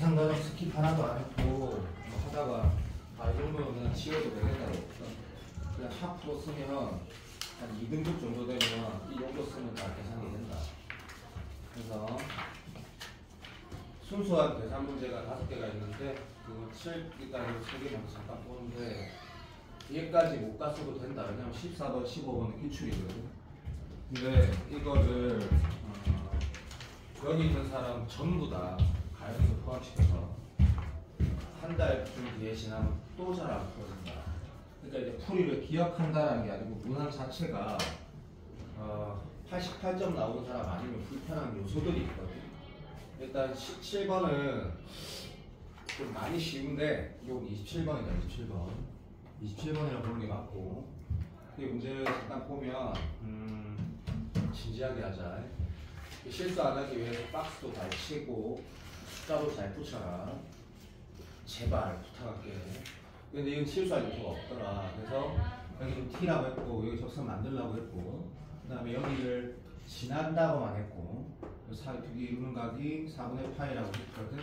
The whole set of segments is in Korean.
계산 과정 스킵 하나도 안 했고 뭐 하다가 이 정도는 그냥 지워도 되겠다고 그냥 샤프로 쓰면 한 2등급 정도 되면 이 정도 쓰면 다 계산이 된다. 그래서 순수한 계산 문제가 5개가 있는데 그거 7일까지 3개만 잠깐 보는데 얘까지 못 갔어도 된다. 왜냐면 14번, 15번은 기출이거든. 근데 이거를 여기 있는 사람 전부 다 가연도 포함시켜서 한 달쯤 뒤에 지나면 또 잘 안 풀어진다. 그러니까 이제 풀이를 기억한다는 게 아니고 문항 자체가 88점 나오는 사람 아니면 불편한 요소들이 있거든. 일단 17번은 좀 많이 쉬운데 이건 27번이다. 27번이라고 보는 게 맞고 이 문제를 잠깐 보면 진지하게 하자. 실수 안 하기 위해서 박스도 잘 치고 숫자도 잘 붙여라. 제발 부탁할게. 근데 이건 실수할 요소가 없더라. 그래서 여기는 T라고 했고 여기 접선 만들라고 했고 그 다음에 여기를 지난다고만 했고 두개 이루는 각이 4분의 파이라고 했거든.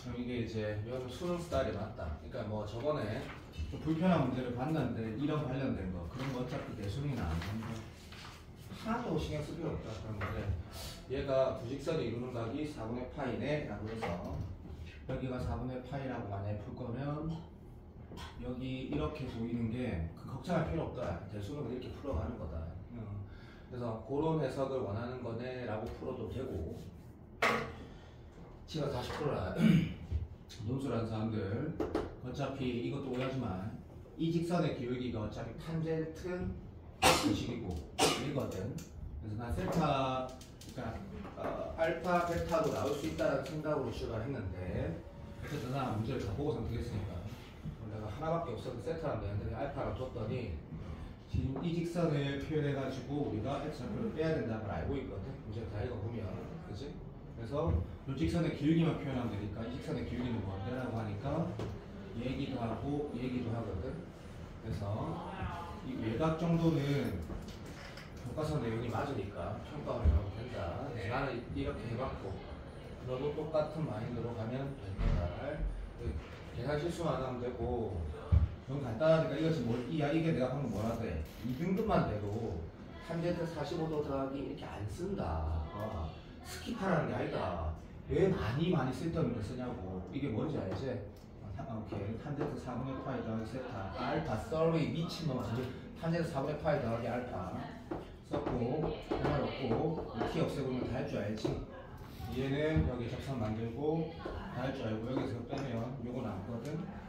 그럼 이게 이제 여기 수능 스타일이 맞다. 그러니까 뭐 저번에 좀 불편한 문제를 봤는데 이런 관련된 거 그런 거 어차피 대수능이나 안 한다. 하나도 신경 쓸 필요 없다. 그런 건데 얘가 부직선이 이루는 각이 4분의 파이네 라고 해서 여기가 4분의 파이라고 만약에 풀 거면 여기 이렇게 보이는 게 그 걱정할 필요 없다. 대수능은 이렇게 풀어가는 거다. 그래서 그런 해석을 원하는 거네 라고 풀어도 되고 지가 다시 풀어라. 논술하는 사람들 어차피 이것도 오해하지마. 이 직선의 기울기가 어차피 탄젠트 식이고 이거든. 그래서 난 세타 그러니까 알파 베타도 나올 수 있다는 생각으로 출발했는데 어쨌든 나 문제를 다 보고 선택했으니까 내가 하나밖에 없어도 세타라면 되는데 알파를 줬더니 지금 이 직선을 표현해가지고 우리가 x좌표를 빼야 된다는 걸 알고 있거든. 문제 다 읽어보면 그치? 그래서 이 직선의 길기만 표현하면 되니까 이 직선의 길기는 뭔데라고 하니까 얘기도 하고 얘기도 하거든. 그래서 이 외곽 정도는 교과서 내용이 맞으니까 평가를 하면 된다. 나는 이렇게 해봤고 너도 똑같은 마인드로 가면 된다. 계산 실수만 하면 되고 너무 간단하니까 이것이 이게 내가 방금 뭐라 돼 2등급만 돼도 탄젠트 45도 더하기 이렇게 안 쓴다. 스킵하라는 게 아니다. 왜 많이 쓸데없는 걸 쓰냐고. 이게 뭔지 알지? 오케이. 탄젠트 4분의 파이 더하기 세타 알파 썰리 미친놈아. 탄젠트 4분의 파이 더하기 알파 썼고 별말 없고 T 없애보면 다 할 줄 알지? 얘는 여기 접선 만들고 다 할 줄 알고 여기서 빼면 요거 남거든.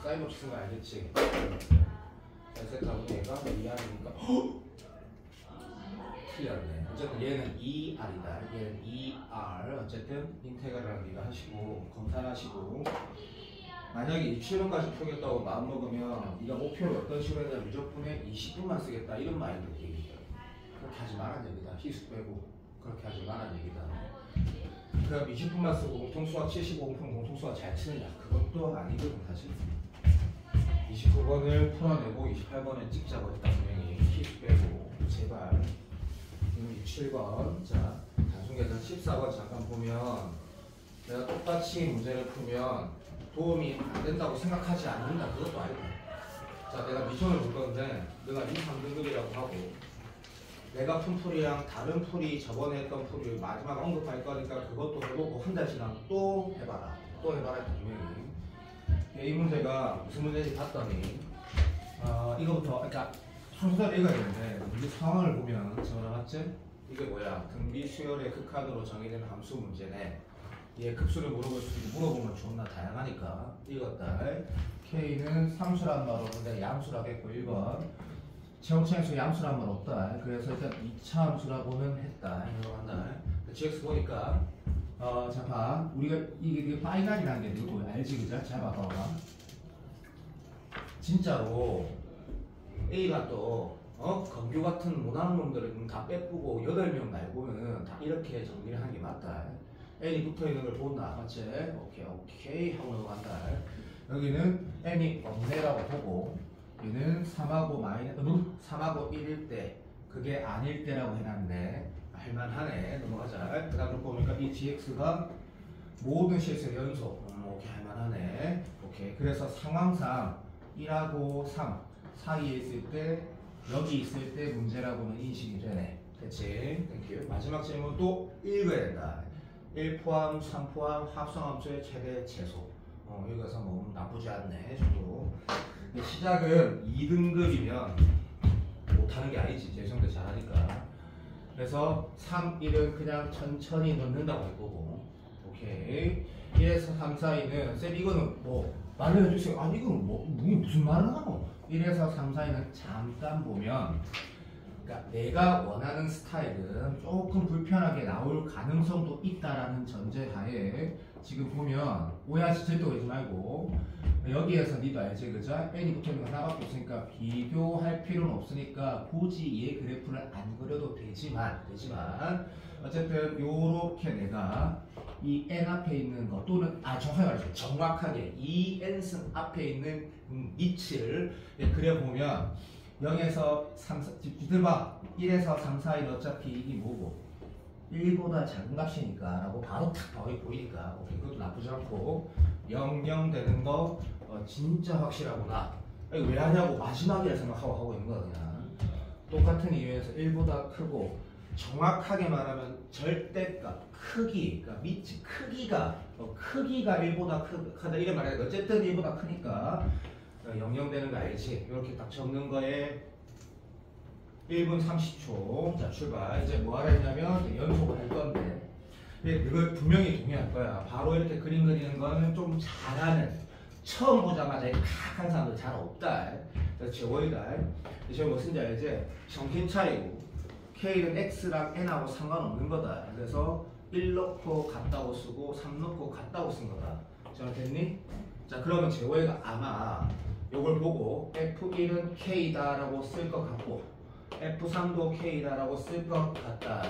사인 없이 쓴 거 알겠지? 세타보다 얘가 2R이니까 T였네. 어쨌든 얘는 2R이다. 얘는 2R. 어쨌든 인테그랄을 네가 하시고 검사하시고 만약에 27번까지 풀겠다고 마음먹으면 네가 목표를 어떤 식으로 했냐면 무조건에 20분만 쓰겠다 이런 마인드지. 그렇게 하지 말란 얘기다. 희수 빼고 그렇게 하지 말란 얘기다. 그럼 20분만 쓰고 공통수학 75분품 공통수학 잘 치느냐? 그것도 아니거든 사실. 29번을 풀어내고 28번을 찍자고 했다 분명히. 희수 빼고 제발. 67번 자 단순계산 14번 잠깐 보면 내가 똑같이 문제를 풀면 도움이 안 된다고 생각하지 않는다. 그것도 아니다. 자 내가 미션을 볼 건데 내가 2, 3등급이라고 하고 내가 푼 풀이랑 다른 풀이 저번에 했던 풀이 마지막 언급할 거니까 그것도 해보고 한 달 지나면 또 해봐라. 또 해봐라 했다 분명히. 이 문제가 무슨 문제인지 봤더니 이거부터 그러니까 순서대로 읽어야 되는데 문제 상황을 보면 저거랑 맞지? 이게 뭐야? 등비 수열의 극한으로 정의된 함수 문제네. 얘 급수를 물어볼 수 있고 물어보면 존나 다양하니까 읽었다. K는 상수란 말 없는데 양수라고 했고 1번 제곱차에서 양수란 말 없다. 그래서 일단 2차 함수라고는 했다. 이거 한다. GX 보니까 자 봐. 우리가 이게 파이널이라는 게 누구 알지 그죠? 잘 봐봐. 진짜로 A가 또 검교 같은 모난 놈들은 다 빼쁘고 8명 말고는 다 이렇게 정리를 하는 게 맞다. N이 붙어있는 걸 본다. 맞지? 오케이 하고 넘어간다. 여기는 N이 없네라고 보고 얘는 3하고 1일 때 그게 아닐 때라고 해놨네. 할만하네. 넘어가자. 그 다음에 보니까 이 GX가 모든 실수 연속. 오케이, 할만하네. 오케이. 그래서 상황상 1하고 3 사이에 있을 때, 여기 있을 때 문제라고는 인식이 되네. 됐지? 땡큐. 마지막 질문 또 읽어야 된다. 1 포함, 3 포함, 합성함수의 최대 최소. 읽어서 뭐 나쁘지 않네 정도. 근데 시작은 2등급이면 못하는 게 아니지. 재수형들 잘하니까. 그래서 3, 1은 그냥 천천히 넣는다고 할 거고. 오케이. 1에서 3 사이는 쌤 이거는 뭐 말을 해주세요. 아니 이건 뭐 무슨 말을 하노? 1에서 3 사이는 잠깐 보면, 그러니까 내가 원하는 스타일은 조금 불편하게 나올 가능성도 있다라는 전제하에 지금 보면 오해하시 절대 오지 말고, 여기에서 니도 알지 그죠? n이 붙어있는 거 하나밖에 없으니까 비교할 필요는 없으니까 굳이 얘 그래프를 안 그려도 되지만 어쨌든 요렇게 내가 이 n 앞에 있는 거 또는 정확하게 말해서 정확하게 이 n승 앞에 있는 밑을 그려보면 0에서 3, 들봐 1에서 3 사이는 어차피 이게 뭐고 1보다 작은 값이니까 라고 바로 탁 보이니까 오케이, 그것도 나쁘지 않고 0, 0 되는 거 진짜 확실하구나. 이거 왜 하냐고 마지막이라 생각하고 하고 있는 거야. 그냥 똑같은 이유에서 1보다 크고, 정확하게 말하면 절대값 크기, 그러니까 밑이 크기가 1보다 크다 이래 말해야 어쨌든 1보다 크니까 0, 0 되는 거 알지? 이렇게 딱 적는 거에 1분 30초. 자, 출발. 이제 뭐 하라 했냐면 연속을 할 건데, 이걸 분명히 동의할 거야. 바로 이렇게 그림 그리는 거는 좀 잘하는, 처음 보자마자 칵 한 사람들 잘 없다. 그래서 제워이다. 이제 뭐 쓴지 알지? 정신 차리고 K는 X랑 N하고 상관없는 거다. 그래서 1 넣고 같다고 쓰고 3 넣고 같다고 쓴 거다. 잘 됐니? 자, 그러면 제워이가 아마 요걸 보고 F1은 K다라고 쓸 것 같고 F3도 K다라고 쓸 것 같다.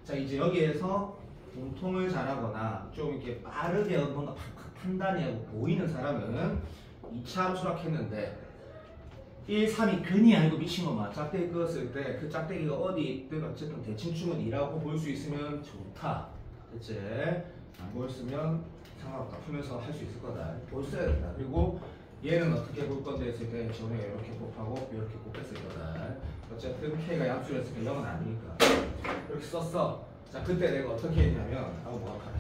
자, 이제 여기에서 공통을 잘하거나 좀 이렇게 빠르게 뭔가 팍팍 판단이 하고 보이는 사람은 2차 함수락 했는데 1, 3이 근이 아니고 미친놈아 짝대기 그었을 때 그 짝대기가 어디 있든 어쨌든 대칭축은 2라고 볼 수 있으면 좋다. 됐지? 안 보였으면 상관없다. 풀면서 할 수 있을 거다. 보였어야 된다. 그리고 얘는 어떻게 볼 건데 했을 때 전에 이렇게 곱하고 이렇게 곱했을 거다. 어쨌든 K가 양수였을 때 0은 아니니까 이렇게 썼어. 자, 그때 내가 어떻게 했냐면 뭐 하라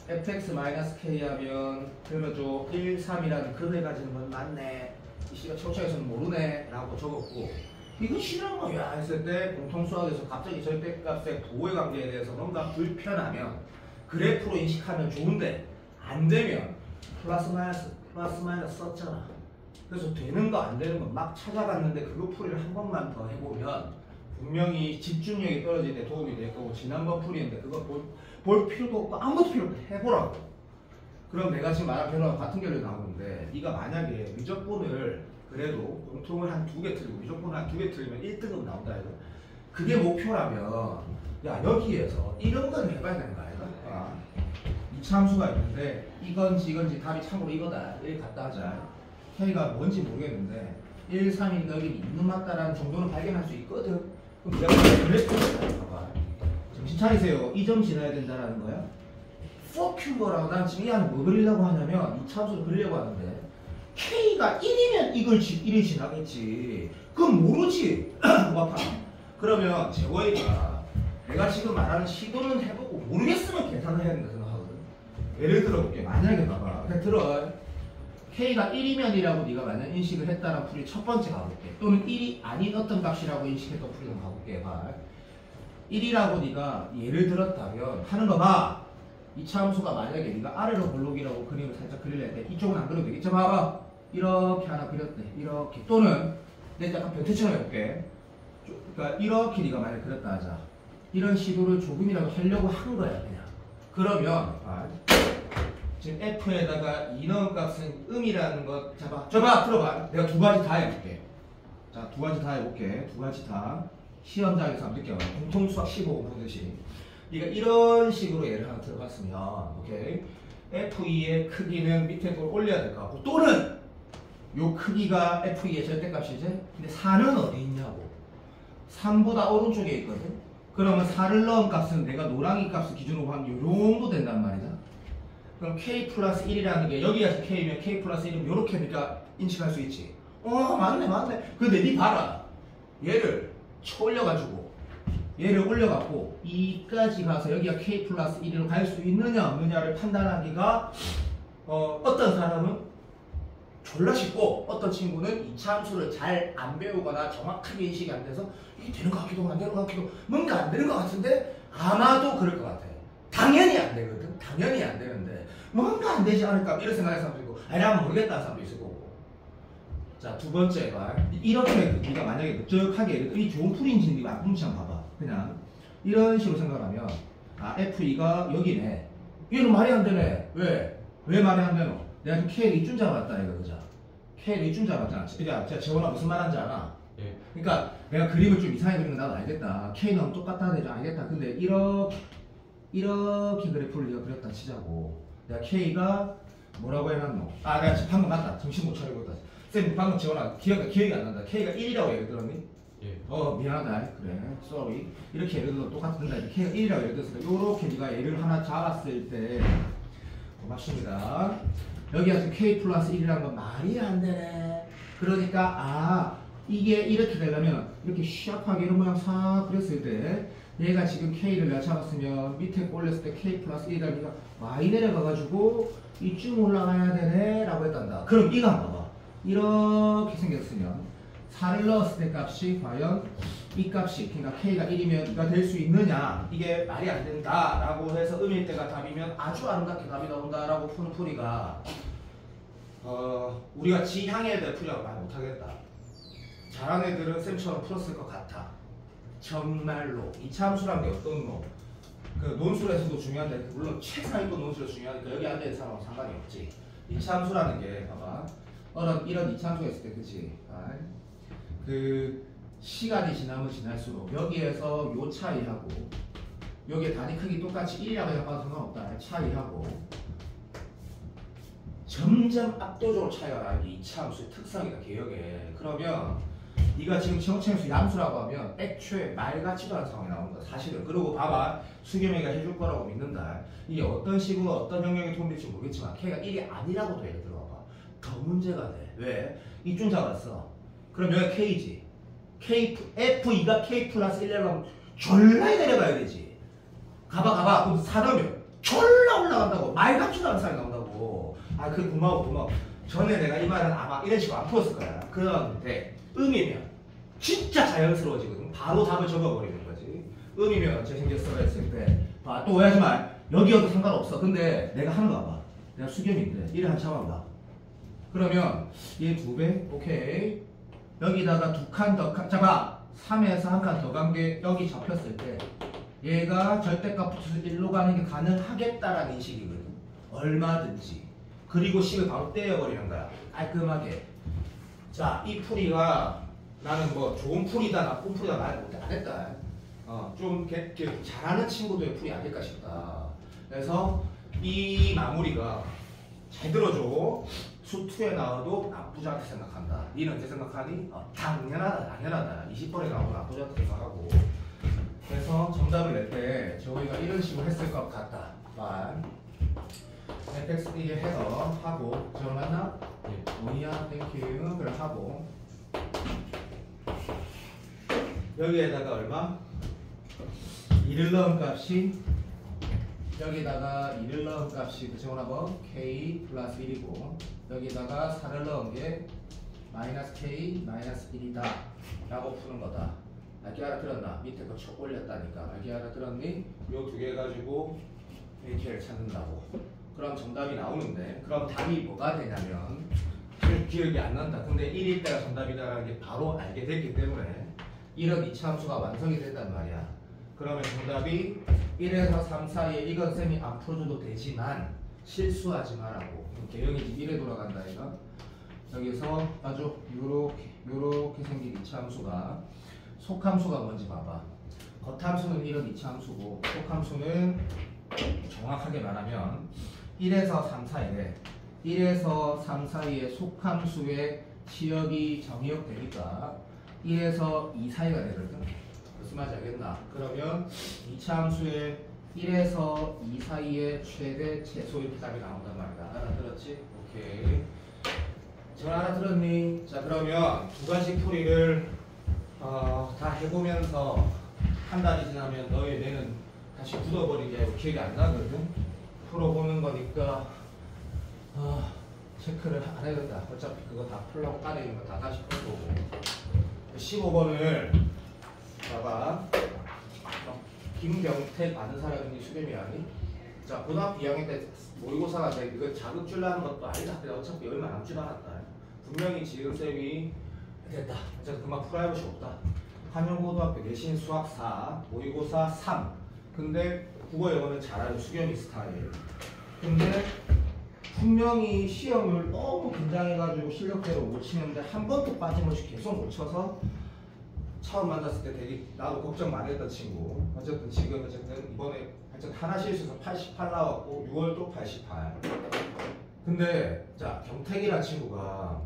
fx-k 하면 그려줘 1, 3이라는 근을 가지는 건 맞네. 이 씨가 초차에서는 모르네 라고 적었고, 이거 싫은 거야 했을 때 공통수학에서 갑자기 절대값의 부호의 관계에 대해서 뭔가 불편하면 그래프로 인식하면 좋은데 안 되면 플러스 마이너스 썼잖아. 그래서 되는 거 안 되는 거 막 찾아봤는데 그거 풀이를 한 번만 더 해보면 분명히 집중력이 떨어질 때 도움이 될 거고, 지난번 풀이인데 그거 볼 필요도 없고 아무것도 필요 없고 해보라고. 그럼 내가 지금 말한 결과와 같은 결론이 나오는데, 네가 만약에 미적분을 그래도 공통을 한 2개 틀리고 미적분을 한 2개 틀리면 1등급 나온다 해서 그게 목표라면 야 여기에서 이런 건 해봐야 되는 거 아닌가? 2차 함수가 있는데 이건지 답이 참고로 이거다. 1 갖다 하자. K가 뭔지 모르겠는데 1, 3이니까 여기 있는 맞다라는 정도는 발견할 수 있거든. 그럼 내가 그랬거든. 봐봐. 정신 차리세요. 이 점 지나야 된다라는 거야? fuck you 거라고. 난 지금 이 안에 뭐 그리려고 하냐면 2차 함수를 그리려고 하는데 K가 1이면 이걸 1이 지나겠지. 그건 모르지. 그러면 재원이가 내가 지금 말하는 시도는 해보고 모르겠으면 계산을 해야 된다 생각하거든. 예를 들어볼게. 만약에 봐봐. 그냥 들어. K가 1이면이라고 네가 만약 인식을 했다는 풀이 첫 번째 가볼게. 또는 1이 아닌 어떤 값이라고 인식했던 풀이 좀 가볼게. 봐. 1이라고 네가 예를 들었다면 하는 거 봐. 2차 함수가 만약에 네가 아래로 볼록이라고 그림을 살짝 그릴래 할 때 이쪽은 안 그려도 되겠죠? 봐봐. 이렇게 하나 그렸대. 이렇게. 또는 내가 약간 변태처럼 해볼게. 그러니까 이렇게 네가 만약에 그렸다 하자. 이런 시도를 조금이라도 하려고 한 거야 그냥. 그러면 지금 F에다가 인원 값은 음이라는 것 잡아. 들어봐. 내가 두 가지 다 해볼게. 자, 두 가지 다 해볼게. 두 가지 다. 시험장에서 한번 느껴봐. 공통수학 15분 보듯이. 네가 이런 식으로 예를 하나 들어봤으면, 오케이. F2의 크기는 밑에 걸 올려야 될 것 같고, 또는 요 크기가 F2의 절대값이지? 근데 4는 어디 있냐고. 3보다 오른쪽에 있거든? 그러면 4를 넣은 값은 내가 노랑이 값을 기준으로 하면 요 정도 된단 말이다. 그럼 k 플러스 1이라는 게 여기가 k면 k 플러스 1이면 요렇게 니까 인식할 수 있지. 맞네. 근데 니 봐라. 얘를 올려가지고 얘를 올려갖고 2까지 가서 여기가 k 플러스 1로 갈 수 있느냐 없느냐를 판단하기가 어떤 사람은 졸라 쉽고 어떤 친구는 이차 함수를 잘 안 배우거나 정확하게 인식이 안 돼서 이게 되는 것 같기도 안 되는 것 같기도 뭔가 안 되는 것 같은데 아마도 그럴 것 같아요. 당연히 안 되거든. 당연히 안 되는데 뭔가 안 되지 않을까 이런 생각하는 사람도 있고 아니 난 모르겠다는 사람도 있을 거고. 자, 두 번째가 이렇게 네가 만약에 넓적하게 이 좋은 풀인지 네가 나쁜지 한번 봐봐. 그냥 이런 식으로 생각하면 F2가 여기네. 얘는 말이 안 되네. 왜 말이 안 되노? 내가 지금 K를 이쯤 잡았다 이거 그죠? K를 이쯤 잡았잖아. 야, 재원아 무슨 말하는지 알아? 예. 그러니까 내가 그림을 좀 이상하게 그리는 거 나도 알겠다. K는 너무 똑같다 되죠. 알겠다. 근데 이렇게 그래프를 네가 그렸다 치자고. 내가 K가 뭐라고 해놨노? 내가 지금 방금 맞다. 정신 못 차리고 있다. 쌤 방금 재원아 기억이 안 난다. K가 1이라고 예를 들었니? 예. 미안하다. 그래. sorry. 이렇게 예를 들어 똑같은다. K가 1이라고 예를 들었으니까 요렇게 네가 얘를 하나 잡았을 때 맞습니다. 여기가 지금 K 플러스 1이라는 건 말이 안 되네. 그러니까 이게 이렇게 되려면 이렇게 샤프하게 이런 모양 싹 그렸을 때 얘가 지금 K를 내가 잡았으면 밑에 올렸을 때 K 플러스 1이라니까 Y 내려가가지고 이쯤 올라가야 되네 라고 했단다. 그럼 이거 한번 봐봐. 이렇게 생겼으면 4를 넣었을 때 값이 과연 이 값이 그러니까 K가 1이면 이가 될 수 있느냐 이게 말이 안 된다 라고 해서 음일 때가 답이면 아주 아름답게 답이 나온다 라고 푸는 풀이가 우리가 지향에 대해 풀이라고 말 못하겠다. 잘하는 애들은 쌤처럼 풀었을 것 같아. 정말로 이차 함수라는 게 어떤 거? 그 논술에서도 중요한데 물론 최상위권 논술에서 중요하니까 여기 앉아있는 사람하고 상관이 없지. 이차 함수라는 게 봐봐 이런 이차 함수가 있을 때 그치? 그 시간이 지나면 지날수록 여기에서 요 차이하고 여기에 단위 크기 똑같이 1이라고 해봐도 상관없다. 차이하고 점점 압도적으로 차이가 나는 게 이차 함수의 특성이다. 개혁에. 그러면 네가 지금 정체함수 양수라고 하면 애초에 말 같지도 않은 상황이 나오는 거야 사실은. 그리고 봐봐 수겸이가 해줄 거라고 믿는다. 이게 어떤 식으로 어떤 영역에 도움이 될지 모르겠지만 K가 1이 아니라고도 예를 들어봐 더 문제가 돼. 왜? 이쯤 잡았어. 그럼 여기가 K지. F2가 K 플러스 1이라면 졸라 내려가야 되지. 가봐. 그럼 4 넣으면 졸라 올라간다고. 말 같지도 않은 상황이 나온다고. 그래 고마워. 전에 내가 이 말은 아마 이런 식으로 안 풀었을 거야. 그런데 음이면 진짜 자연스러워지거든. 바로 답을 적어버리는 거지. 음이면 어째 생겼어 했을 때 또 오해하지 마. 여기여도 상관없어. 근데 내가 하는 거 봐봐. 내가 수겸인데 1을 한 참아봐. 그러면 얘 2배? 오케이. 여기다가 2칸 더 잡아. 3에서 한 칸 더 간 게 여기 잡혔을 때 얘가 절대값 붙여서 1로 가는 게 가능하겠다라는 인식이거든. 얼마든지. 그리고 식을 바로 떼어버리는 거야. 깔끔하게. 자, 이 풀이가 나는 뭐 좋은 풀이다 나쁜 풀이다 말 못해 안 했다. 좀 잘하는 친구들의 풀이 아닐까 싶다. 그래서 이 마무리가 잘 들어줘. 수2에 나와도 나쁘지 않게 생각한다. 니는 어떻게 생각하니? 당연하다. 20번에 나오도 나쁘지 않게 생각하고. 그래서 정답을 낼 때 저희가 이런 식으로 했을 것 같다. fx 이게 해서 하고 저 맞나? 뭐야 땡큐. 그래 하고 여기에다가 얼마? 2를 넣은 값이 여기다가 2를 넣은 값이 그쵸 뭐 k 플러스 1이고 여기다가 4를 넣은 게 마이너스 k 마이너스 1이다 라고 푸는 거다. 알게 알아들었나? 밑에 거 쳐 올렸다니까. 알게 알아들었니? 요 두 개 가지고 k를 찾는다고. 그럼 정답이 나오는데 그럼 답이 뭐가 되냐면 기억이 안 난다. 근데 1일 때가 정답이다라는 게 바로 알게 됐기 때문에 이런 이차 함수가 완성이 된단 말이야. 그러면 정답이 1에서 3 사이에 이건 쌤이 안 풀어줘도 되지만 실수하지 말라고. 개형이 1에 돌아간다 이거. 여기서 아주 요렇게 생긴 이차 함수가 속함수가 뭔지 봐봐. 겉함수는 이런 이차 함수고 속함수는 정확하게 말하면 1에서 3 사이에 1에서 3 사이에 속함수의 지역이 정의역되니까 1에서 2 사이가 되거든. 무슨 말인지 알겠나? 그러면 이차함수의 1에서 2 사이의 최대 최소 이렇게 답이 나온단 말이다. 알아들었지? 오케이. 잘 알아들었니? 자, 그러면 두 가지 풀이를 다 해보면서 한 달이 지나면 너의 뇌는 다시 굳어버린 게 아니고 기억이 안 나거든? 풀어보는 거니까 체크를 안 해야 된다. 어차피 그거 다 풀라고 따로 있는 거 다 다시 풀고 15번을 봐봐. 김경택 아는 사람이 수렴이 아니? 자, 고등학교 2학년 때 모의고사가 돼. 이거 자극 주려는 것도 아니다. 근데 어차피 얼마 남지도 않았다. 분명히 지은쌤이 됐다. 어차피 그만 풀어야 할 것이 없다. 한영고등학교 내신 수학 4, 모의고사 3. 근데 국어 영어는 잘하는 수렴이 스타일. 근데 분명히 시험을 너무 긴장해가지고 실력대로 못 치는데 한 번도 빠짐없이 계속 못 쳐서 처음 만났을 때 되게 나도 걱정 많이 했던 친구. 어쨌든 지금 이번에 하나 실수해서 88 나왔고 6월도 88. 근데 자, 경택이라는 친구가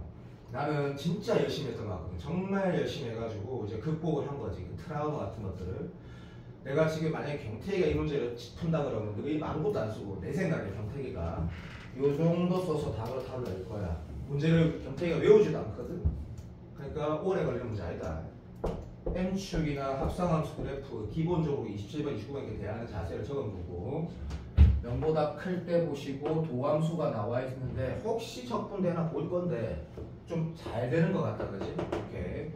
나는 진짜 열심히 했던 것 같거든. 정말 열심히 해가지고 이제 극복을 한 거지. 그 트라우마 같은 것들을. 내가 지금 만약에 경택이가 이 문제를 푼다 그러면 너희 아무것도 안 쓰고 내 생각에 경택이가 요 정도 써서 답을 낼 거야. 문제를 경택이가 외우지도 않거든. 그러니까 오래 걸리는 문제 아니다. M축이나 합성함수 그래프 기본적으로 27번, 29번 이렇게 대하는 자세를 적어두고 0보다 클 때 보시고 도함수가 나와 있는데 혹시 적분대 하나 볼 건데 좀 잘 되는 것 같다, 그지? 이렇게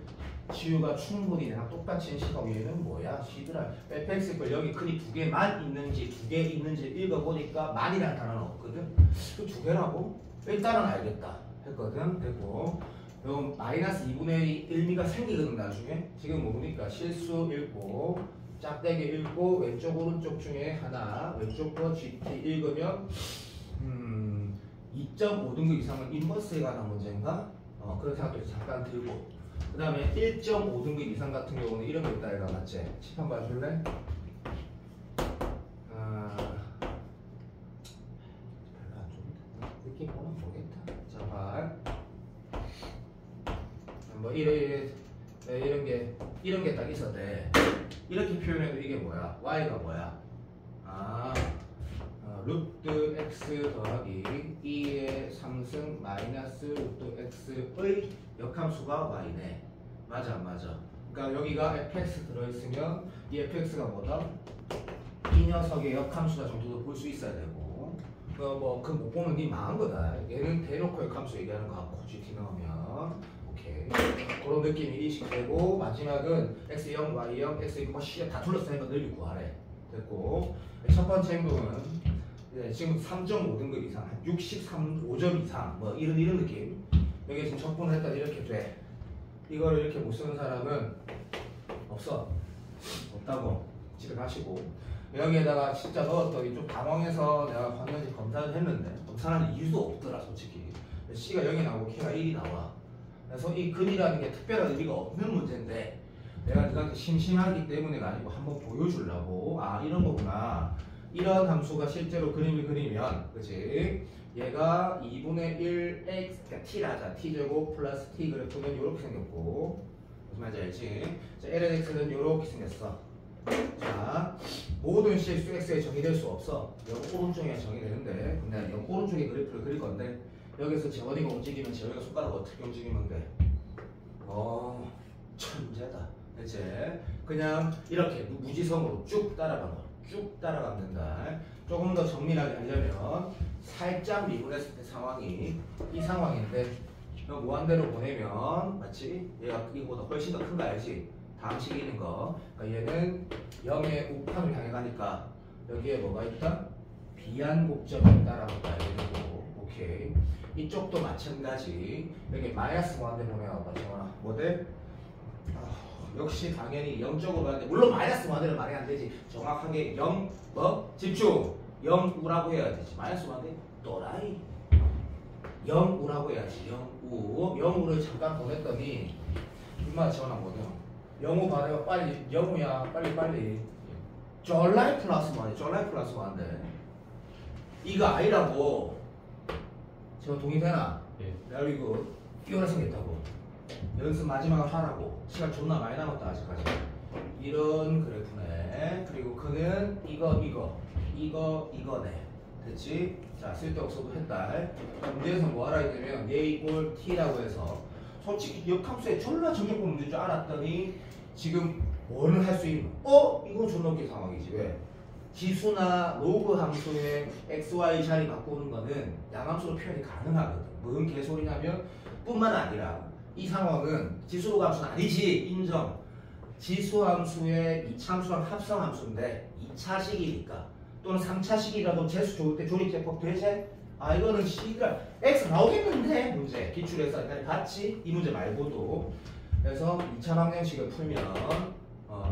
치유가 충분히 내가 똑같이 인식하고 얘는 뭐야? 시드라 fx걸 여기 글이 두 개만 있는지 두 개 있는지 읽어보니까 만이라는 단어는 없거든? 그 두 개라고? 일단은 알겠다 했거든? 됐고 그럼 마이너스 2분의 1 의미가 생기거든 나중에. 지금 모르니까 실수 읽고 짝대기 읽고 왼쪽 오른쪽 중에 하나 왼쪽 거 GT 읽으면 2.5등급 이상은 인버스에 관한 문제인가? 그런 생각도 잠깐 들고 그 다음에 1.5등급 이상 같은 경우는 이런 거 있다 얘가 맞지? 칩 한번 봐줄래? 별로 안 좋은데? 느낌 보면 모르겠다. 자, 봐. 뭐 이런 게 딱 있었대. 이렇게 표현해도 이게 뭐야? y가 뭐야? 루트 x 더하기 2의 3승 마이너스 루트 x의 역함수가 y네. 맞아 안 맞아? 그러니까 여기가 fx 들어있으면 이 fx가 뭐다? 이 녀석의 역함수다 정도도 볼 수 있어야 되고 그 못 보면 니 망한 거다. 얘는 대놓고 역함수 얘기하는 거 같고 GT 넣으면 오케이. 그런 느낌이 인식되고 마지막은 x0, y0, x2, c 다 둘러싸니까 널리 구하래. 됐고 첫 번째 행동은 지금 3.5등급 이상, 65점 이상 뭐 이런 느낌. 여기 지금 적분을 했다 이렇게 돼. 이걸 이렇게 못 쓰는 사람은 없어. 없다고 집에 가시고 여기에다가 진짜 넣었더니 좀 당황해서 내가 봤는지 검사를 했는데 검사하는 이유도 없더라 솔직히. C가 0이 나오고 K가 1이 나와. 그래서 이 근이라는 게 특별한 의미가 없는 문제인데 내가 너한테 심심하기 때문에가 아니고 한번 보여주려고 이런 거구나. 이런 함수가 실제로 그림을 그리면 그치? 얘가 2분의 1x 그러니까 t라자 t제곱 플러스 t 그래프는 이렇게 생겼고 무슨 말인지 알지? 자, lnx는 이렇게 생겼어. 자, 모든 실수 x에 정의될 수 없어. 여기 오른쪽에 정의되는데 근데 여기 오른쪽에 그래프를 그릴 건데 여기서 재원이가 움직이면 재원이가 손가락을 어떻게 움직이면 돼? 천재다. 이제 그냥 이렇게 무지성으로 쭉 따라간 거. 쭉 따라가면 된다. 조금 더 정밀하게 하려면 살짝 미분했을 때 상황이 이 상황인데 무한대로 보내면 맞지? 얘가 이거보다 훨씬 더 큰 거 알지? 다음 식이 있는 거. 그러니까 얘는 0의 우판을 향해 가니까 여기에 뭐가 있다? 비한곡점이 있다라고 봐야 되는 거고. 오케이. 이쪽도 마찬가지. 여기 마이너스 무한대 보내봐. 정원아. 뭐대? 역시 당연히 0쪽으로 가는데 물론 마이너스 무한대는 말이 안 되지. 정확하게 0 뭐? 집중! 0우라고 해야 되지. 마이너스 무한대? 또라이 0우라고 해야지. 0우 0우를 잠깐 보냈더니 인마 지원한 거든 0우 받으면 빨리 0우야 빨리 쫄라이 플러스 무한대 쫄라이 플러스 무한대 이거 아니라고. 지금 동의되나? 야 이거 끼워라 생겼다고. 연습 마지막으로 하라고. 시간 존나 많이 남았다 아직까지. 이런 그래프네. 그리고 그는 이거네. 됐지? 자, 쓸데없어도 했다. 문제에서 뭐 알아야 되면 얘 이꼴 t라고 해서 솔직히 역함수에 졸라 정격분 문제인 줄 알았더니 지금 뭐는 할 수 있는 이건 존나 웃긴 상황이지. 왜? 지수나 로그 함수의 xy 자리 바꾸는 거는 양함수로 표현이 가능하거든. 뭔 개소리냐면 뿐만 아니라 이 상황은 지수 로그 함수는 아니지. 인정. 지수 함수의 이차함수랑 합성함수인데 2차식이니까 또는 3차식이라도 재수 좋을 때 조립제법 되지? 이거는 C가 X 나오겠는데 문제 기출에서 옛날에 봤지? 이 문제 말고도. 그래서 2차 방정식을 풀면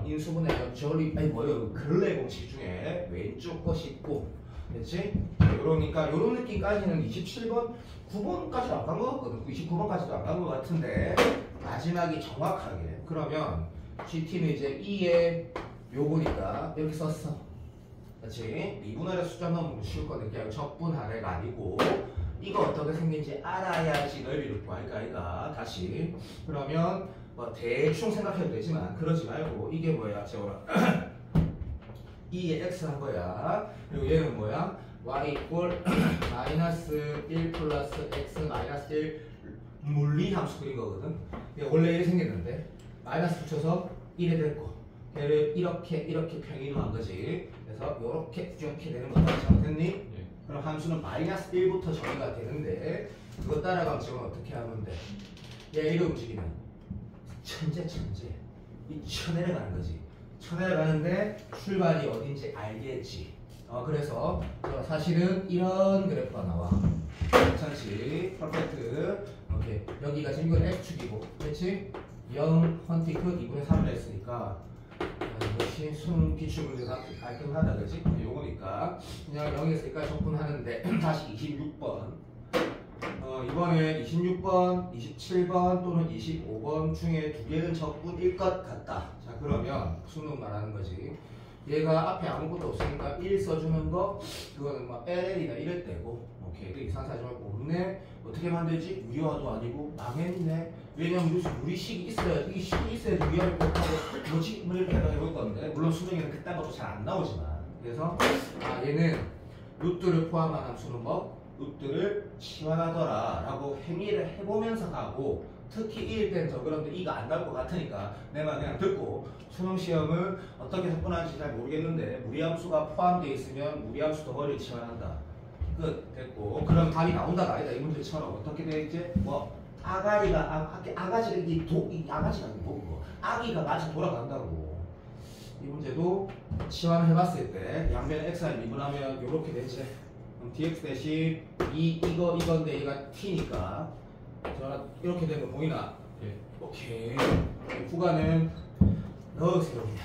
인수분해 조립 근래 공식 중에 왼쪽 것이 있고, 그렇지? 그러니까 요런 느낌까지는 27번 9번까지 안 간 것 같거든. 29번까지도 안 간 것 같은데 마지막이 정확하게 그러면 GT는 이제 2의 요거니까 이렇게 썼어. 그렇지? 미분할의 숫자 넣으면 쉬울 거든. 그냥 적분할애가 아니고 이거 어떻게 생긴지 알아야지 넓이를 구할까 이가. 다시 그러면 뭐 대충 생각해도 되지만 그러지 말고 이게 뭐야 재호라 2의 x 한 거야. 그리고 얘는 뭐야 y 이꼴 마이너스 1 플러스 x 마이너스 1 물리함수 그린 거거든. 원래 이렇게 생겼는데 마이너스 붙여서 1에 됐고 얘를 이렇게 평이동한 거지. 그래서 이렇게 되는 거다. 잘못했니? 예. 그럼 함수는 마이너스 1부터 정의가 되는데 그거 따라가면 지금 어떻게 하면 돼? 얘 이거 움직이면 천재 이 쳐내려가는 거지. 쳐내려가는데 출발이 어딘지 알겠지. 그래서 사실은 이런 그래프가 나와. 괜찮지? 퍼펙트. 오케이. 여기가 지금 이건 x축이고, 그렇지? 0 헌티크 2분의 3을 했으니까 이것이 수능 기출 문제가 깔끔하다, 그렇지? 요거니까 그냥 0에서 여기까지 적분하는데 다시 26번. 이번에 26번, 27번 또는 25번 중에 두 개는 적분일 것 같다. 자, 그러면 수능 말하는 거지. 얘가 앞에 아무것도 없으니까 1 써주는 거, 그거는 막 LL이나 이럴 때고. 오케이. 그 이상 사지 말고 없네. 어떻게 만들지? 유리화도 아니고 망했네. 왜냐면 무슨 유리식이 있어야, 이 식이 있어야 유리화를 곱하고 뭐지? 뭐 이렇게 해볼 건데. 물론 수능에는 그딴 것도 잘 안 나오지만. 그래서 얘는 루트를 포함한 함수는 뭐? 루트를 치환하더라 라고 행위를 해보면서 가고, 특히 1일 때는 더 그런데 이거 안 나올 것 같으니까 내가 그냥 듣고 수능 시험은 어떻게 접근하는지 잘 모르겠는데 무리함수가 포함되어 있으면 무리함수 덩어리를 치환한다. 끝. 됐고. 그럼 답이 나온다가 아니다. 이 문제처럼 어떻게 돼 있지? 뭐 아가리가 아가지가 이 아가지가 뭐고 아기가 마치 돌아간다고. 이 문제도 치환을 해봤을 때 양변에 x를 미분하면 이렇게 되지. dx 대신 이건데 얘가 t니까 이렇게 된 거 보이나? 예. 오케이. 구간은 넣으세요 그냥.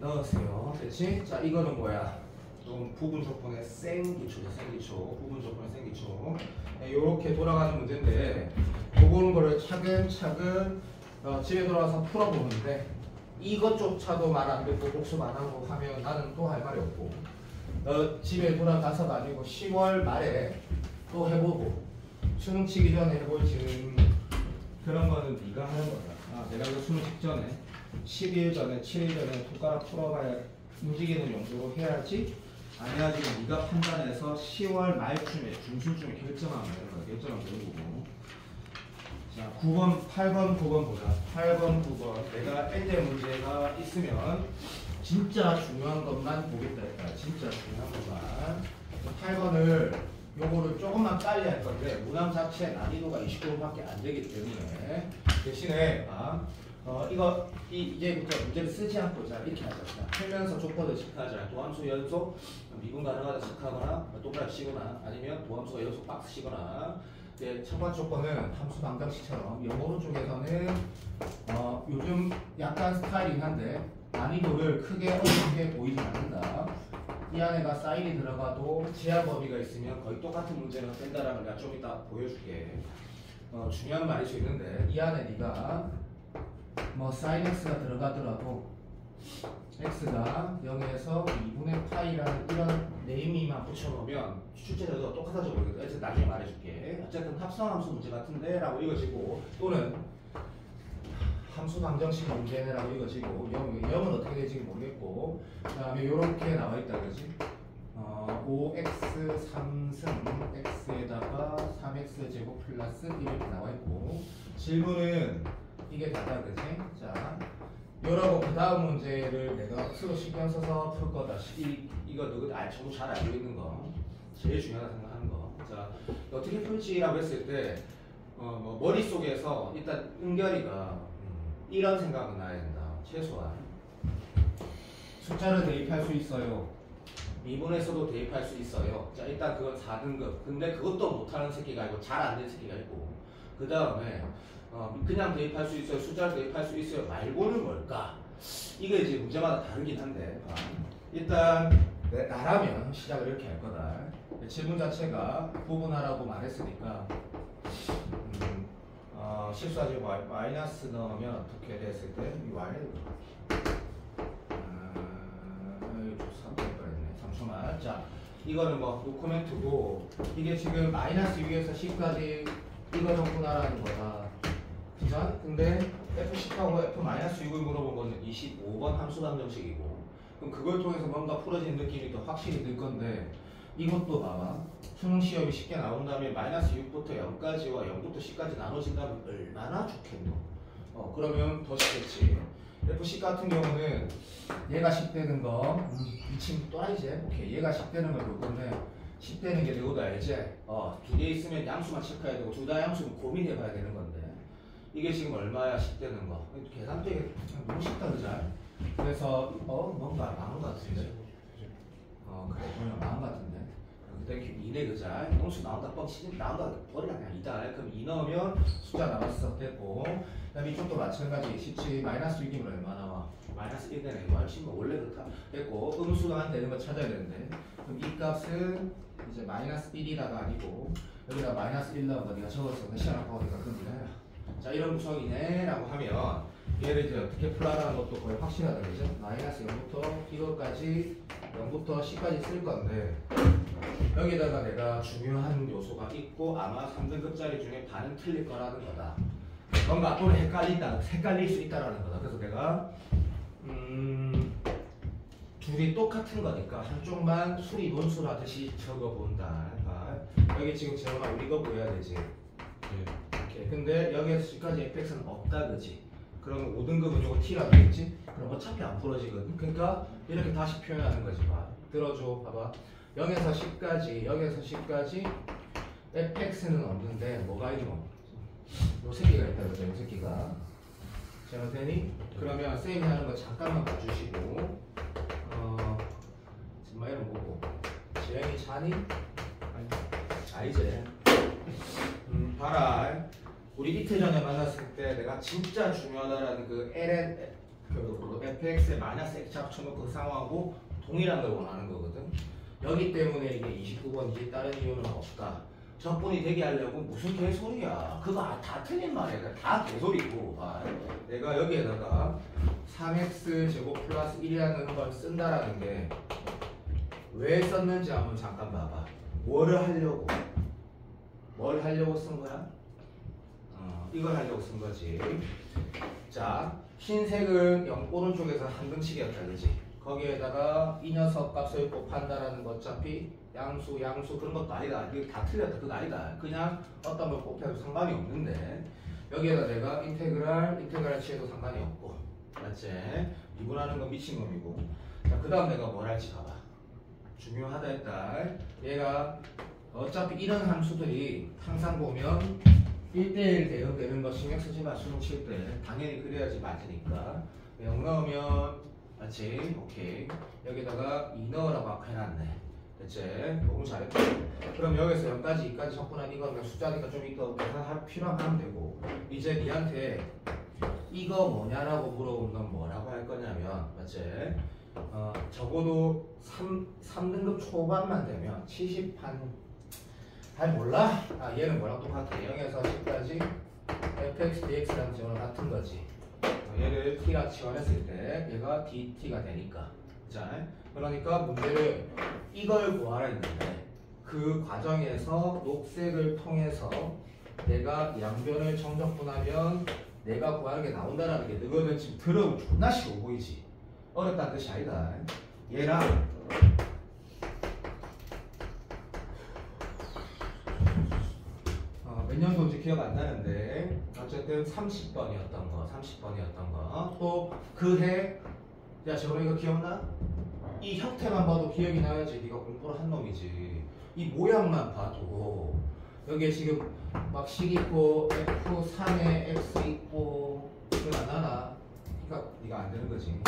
넣으세요. 됐지? 자, 이거는 뭐야? 좀 부분 조건의 생기초죠. 생기초. 부분 조건의 생기초. 요렇게 돌아가는 문제인데 요거는 거를 차근차근 집에 돌아와서 풀어보는데 이것조차도 말 안 듣고 복습 안 하고 하면 나는 또 할 말이 없고, 집에 돌아가서가 아니고 10월 말에 또 해보고 수능 치기 전에 해볼 지금 그런 거는 네가 하는 거다. 내가 그 수능 직전에 10일 전에 7일 전에 손가락 풀어봐야 움직이는 용도로 해야지. 안 해야지 네가 판단해서 10월 말쯤에 중순쯤에 결정하면 되는 거야. 결정하면 되는 거고. 자, 9번, 8번, 9번 보자. 8번, 9번. 내가 엔제 문제가 있으면 진짜 중요한 것만 보겠다 했다. 진짜 중요한 것만. 8번을 요거를 조금만 빨리 할 건데 문항 자체 난이도가 29번밖에 안 되기 때문에 대신에 이거 이제부터 문제를 쓰지 않고 자 이렇게 하자. 풀면서 조건을 체크하자. 도함수 연속 미분 가능하다 체크하거나 동그라미 치거나 아니면 도함수가 연속 박스 치거나. 첫 번째 조건은 함수 방정식처럼 영어 오른쪽에서는 요즘 약간 스타일이긴 한데 난이도를 크게 어렵게 보이지 않는다. 이 안에가 사인이 들어가도 제한 범위가 있으면 거의 똑같은 문제가 된다라는 걸 내가 좀 이따 보여줄게. 중요한 말일 수 있는데 이 안에 네가 뭐 사인 x가 들어가더라도 x가 0에서 2분의 파이라는 이런 네이밍만 붙여놓으면 출제자도 똑같아져 보이거든. 그래서 나중에 말해줄게. 어쨌든 합성함수 문제 같은데 라고 읽어지고, 또는 함수 방정식 문제네라고 이거지고 0은 어떻게 될지 모르겠고 그 다음에 요렇게 나와 있다 그지 5x 3승 x에다가 3x 제곱 플러스 1 이렇게 나와 있고 질문은 이게 다다 그지? 자 요러고 그 다음 문제를 내가 스스로 신경 써서 풀 거다. 이거 너희들 전부 잘 알고 있는 거 제일 중요하다 생각하는 거. 자 어떻게 풀지라고 했을 때 뭐 머릿속에서 일단 은결이가 이런 생각은 나야 된다. 최소한 숫자를 대입할 수 있어요. 미분에서도 대입할 수 있어요. 자 일단 그건 4등급. 근데 그것도 못하는 새끼가 있고 잘 안 된 새끼가 있고 그 다음에 그냥 대입할 수 있어요. 숫자를 대입할 수 있어요. 말고는 뭘까? 이게 이제 문제마다 다르긴 한데 일단 나라면 시작을 이렇게 할 거다. 질문 자체가 부분하라고 말했으니까 실수하지 마이너스 넣으면 어떻게 됐을 때 이 y를 잠시만. 자 이거는 뭐 도코멘트고 이게 지금 마이너스 6에서 10까지 이거 정도나라는 거다. 그죠? 근데 F10하고 F-6을 물어본 거는 25번 함수 방정식이고 그럼 그걸 통해서 뭔가 풀어진 느낌이 더 확실히 들 건데 이것도 봐봐. 수능 시험이 쉽게 나온 다음에 마이너스 6부터 0까지와 0부터 10까지 나눠진다면 얼마나 좋겠노? 그러면 더 쉽겠지. F10 같은 경우는 얘가 10되는 거 미친 또라이지? 오케이 얘가 10되는 걸 볼 건데 10되는 게 누구도 알지? 두 개 있으면 양수만 체크해야 되고 둘 다 양수는 고민해 봐야 되는 건데 이게 지금 얼마야 10되는 거 계산되게 너무 쉽다 그죠? 그래서 뭔가 망한 것 같은데 그래 그냥 망한 것 같은데 그때 2네 그자 영수 나온다 뻥치지 나온다 버리라 그냥 2다 그럼 2 넣으면 숫자 나왔어 됐고 그 다음에 이쪽도 마찬가지 17 마이너스 6이면 얼마 나와? 마이너스 1 되네 이거 알지만 원래 그렇다 됐고 음수가 한 되는 거 찾아야 되는데 그럼 이 값은 이제 마이너스 1이다가 아니고 여기다 마이너스 1 넣은 거 네가 적었어 근데 시간 아까우니까 그럼 네가 해라 자 이런 구성이네 라고 하면 얘를 이제 어떻게 풀어라는 것도 거의 확실하다 그죠? 마이너스 0부터 이거까지 0부터 10까지 쓸 건데 여기다가 내가 중요한 요소가 있고 아마 3등급짜리 중에 반은 틀릴 거라는 거다. 뭔가 또 헷갈릴 수 있다라는 거다. 그래서 내가 둘이 똑같은 거니까 한쪽만 수리 논술하듯이 적어본다. 여기 지금 재원아 우리 이거 보여야 되지. 오케이. 근데 여기에서 10까지 fx는 없다 그지? 그럼 5등급은 이거 t라 되겠지? 그럼 어차피 안 풀어지거든. 그러니까 이렇게 다시 표현하는 거지. 봐. 들어줘. 봐봐. 0에서 10까지 fx는 없는데 뭐가 있노? 요 새끼가 있다 그죠? 요 새끼가. 자, 되니? 그러면 쌤이 하는 거 잠깐만 봐주시고 정말 이런 거고 재현이 자니? 아니지. 봐라. 우리 이틀 전에 만났을 때 내가 진짜 중요하다라는 그 ln fx에 마이너스 x 합쳐놓고 그 상황하고 동일한 걸 원하는 거거든. 여기 때문에 이게 29번이지 다른 이유는 없다. 적분이 되게 하려고 무슨 개소리야. 그거 다 틀린 말이야. 다 개소리고. 내가 여기에다가 3x 제곱 플러스 1이라는 걸 쓴다라는 게 왜 썼는지 한번 잠깐 봐봐. 뭘 하려고 쓴 거야? 이걸 하려고 쓴 거지. 자, 흰색은 오른쪽에서 한 등씩이었다, 그지? 거기에다가 이 녀석 값을 곱한다라는 거 어차피 양수 그런 것도 아니다. 이거 다 틀렸다. 그거 아니다. 그냥 어떤 걸 곱해도 상관이 없는데 여기에다 내가 인테그랄 취해도 상관이 없고 맞지? 미분하는 건 미친놈이고 자, 그 다음 내가 뭘 할지 봐봐. 중요하다 했다. 얘가 어차피 이런 함수들이 항상 보면 1대1 대응되는 거 신경 쓰지 마. 수능 칠 때 당연히 그래야지 맞으니까 0 넣으면 맞지? 오케이. 여기다가 2 넣으라고 아까 해놨네. 됐지? 너무 잘했다. 그럼 여기서 0까지 2까지 적분한 이거 그냥 숫자니까 좀 이따 계산할 필요하면 하면 되고 이제 니한테 이거 뭐냐라고 물어보면 넌 뭐라고 할 거냐면 맞지? 적어도 3등급 초반만 되면 70한 잘 몰라? 얘는 뭐랑 똑같아? 0에서 10까지 fx dx랑 지원은 같은 거지. 얘를 t랑 지원했을 때 얘가 dt가 되니까. 자, 그러니까 문제를 이걸 구하라 했는데 그 과정에서 녹색을 통해서 내가 양변을 정적분하면 내가 구하는 게 나온다라는 게 너는 지금 들어보면 존나 쉬워 보이지? 어렵다는 뜻이 아니다. 얘랑 몇 년도인지 기억 안 나는데 어쨌든 30번이었던 거 또 그 해 야 저번에 이거 기억나? 이 형태만 봐도 기억이 나야지 네가 공부를 한 놈이지. 이 모양만 봐도 여기에 지금 막 식 있고 F3에 X 있고 기억 안 나나? 그러니까 네가 안 되는 거지.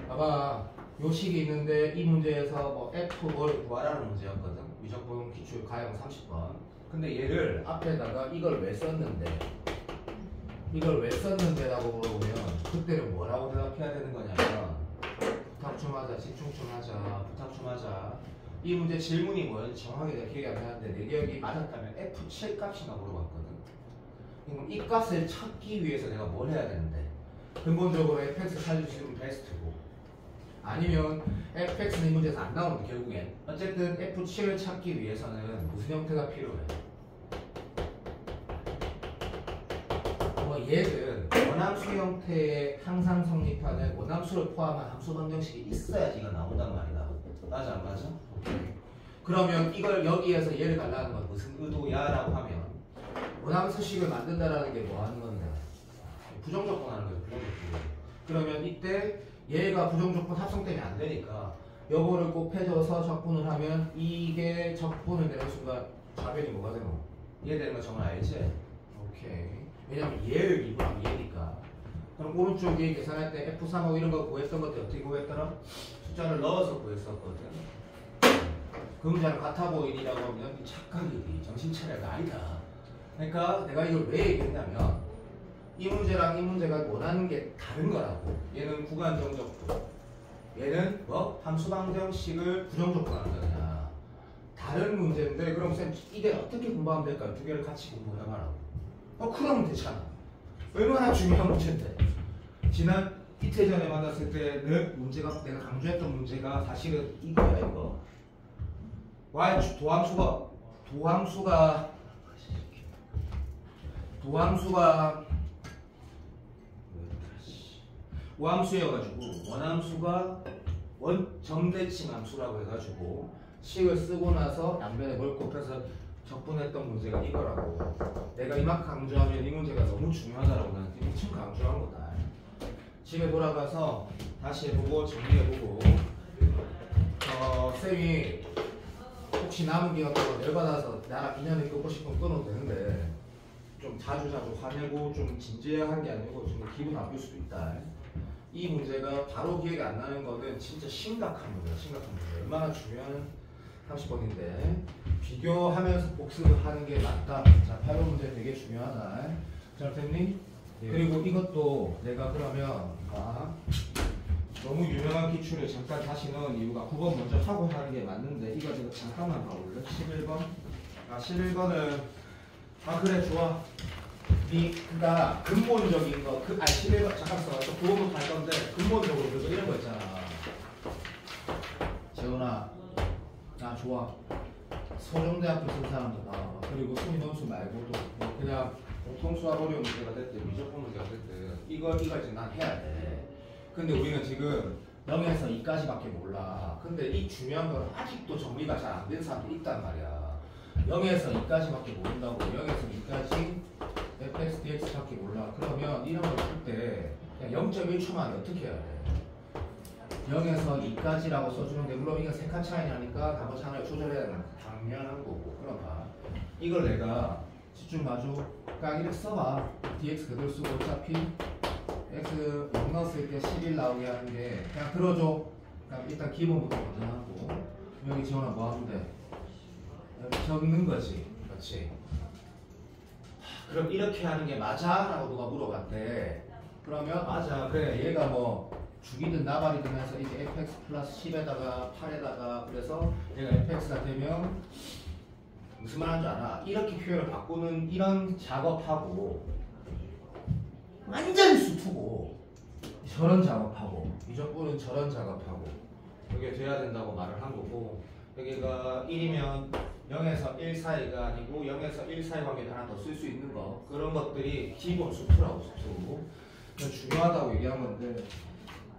봐봐 요 식이 있는데 이 문제에서 뭐 F5를 구하라는 문제였거든. 미적분 기출 가형 30번. 근데 얘를 앞에다가 이걸 왜 썼는데 라고 물어보면 그때는 뭐라고 대답해야 되는 거냐면 부탁 좀 하자, 집중 좀 하자, 부탁 좀 하자. 이 문제 질문이 뭐였는지 정확하게 내가 기억이 안 나는데 내 기억이 맞았다면 F7 값이나 물어봤거든. 그럼 이 값을 찾기 위해서 내가 뭘 해야 되는데 근본적으로 fx 살릴 수 있으면 베스트고 아니면 fx는 이 문제에서 안 나오는데 결국엔 어쨌든 f7을 찾기 위해서는 무슨 형태가 필요해? 얘는 원함수 형태의 항상 성립하는 원함수를 포함한 함수 방정식이 있어야지 이거 나온단 말이다. 맞아 안 맞아? 그러면 이걸 여기에서 얘를 달라는 건 무슨 의도야? 라고 하면 원함수식을 만든다라는 게 뭐 하는 건데? 부정조건 하는 거죠. 부정조건. 그러면 이때 얘가 부정조건 합성 때문에 안 되니까 요거를 곱해줘서 적분을 하면 이게 적분을 내는 순간 좌변이 뭐가 되노? 얘 되는 거 정말 알지? 오케이. 왜냐면 얘를 미분하면 얘니까. 그럼 오른쪽에 계산할 때 F3하고 이런 거 구했던 것들 어떻게 구했더라? 숫자를 넣어서 구했었거든. 그 문제는 같아 보이니라고 하면 착각이지. 정신 차려가 아니다. 그러니까 내가 이걸 왜 얘기했냐면 이 문제랑 이 문제가 원하는 게 다른 거라고. 얘는 구간 정적분. 얘는 뭐? 함수 방정식을 부정조건하는 거냐. 다른 문제인데 그럼 쌤 이게 어떻게 공부하면 될까요? 두 개를 같이 공부해봐라고. 그러면 되잖아. 얼마나 중요한 문제인데. 지난 이틀 전에 만났을 때는 문제가 내가 강조했던 문제가 사실은 이거야 이거. y 도함수가 오함수여가지고 원함수가 점대칭 함수라고 해가지고 식을 쓰고 나서 양변에 뭘 곱해서 적분했던 문제가 이거라고. 내가 이만큼 강조하면 이 문제가 너무 중요하다라고 나한테 엄청 강조한 거다. 집에 돌아가서 다시 해보고 정리해보고 쌤이 혹시 남은 기간 동안 열받아서 나랑 인연을 끊고 싶으면 끊어도 되는데 좀 자주 화내고 좀 진지한 게 아니고 좀 기분 나쁠 수도 있다. 이 문제가 바로 기억이 안 나는 거는 진짜 심각한 문제야. 얼마나 중요한 30번인데 비교하면서 복습을 하는 게 맞다. 자, 8번 문제 되게 중요하다. 잘 됐니? 예. 그리고 이것도 내가 그러면 너무 유명한 기출을 잠깐 다시 넣은 이유가 9번 먼저 하고 하는 게 맞는데 이거 내가 잠깐만 봐볼래? 11번? 11번은 그래 좋아. 그니까 근본적인 거 11번 잠깐 써서 9번부터 할 건데 근본적으로 그래서 이런 거 있잖아. 재훈아 좋아. 서정대학교 쓴 사람도 나와. 그리고 수민원수 말고도 그냥 통수학 어려운 문제가 됐든 미적분 문제가 됐든 이걸 지금 난 해야 돼. 근데 우리는 지금 0에서 2까지밖에 몰라. 근데 이 중요한 건 아직도 정리가 잘 안 된 사람도 있단 말이야. 0에서 2까지밖에 모른다고. 0에서 2까지 fx, dx밖에 몰라. 그러면 이런 걸 풀 때 그냥 0.1초만 어떻게 해야 돼? 0에서 2까지라고 써주는데 물론 이건 3칸 차이 나니까 나머지 하나를 조절해야 되는 당연한 거고. 그럼 봐. 이걸 내가 집중 봐줘. 그러니까 이렇게 써봐. dx 그대로 쓰고 어차피 x 0 넣었을 때 11 나오게 하는 게 그냥 들어줘. 그러니까 일단 기본부터 먼저 하고 여기 지원아 뭐 하면 돼? 여기 적는 거지. 그렇지. 그럼 이렇게 하는 게 맞아? 라고 누가 물어봤대. 그러면 맞아. 그래 얘가 뭐 죽이든 나발이든 해서 이게 fx 플러스 10에다가 8에다가 그래서 얘가 fx가 되면 무슨 말 하는 줄 알아? 이렇게 표현을 바꾸는 이런 작업하고 완전히 수투고 저런 작업하고 미적분은 저런 작업하고 이게 돼야 된다고 말을 한 거고 여기가 1이면 0에서 1 사이가 아니고 0에서 1 사이 관계를 하나 더 쓸 수 있는 거 그런 것들이 기본 수프라고 수프. 중요하다고 얘기한 건데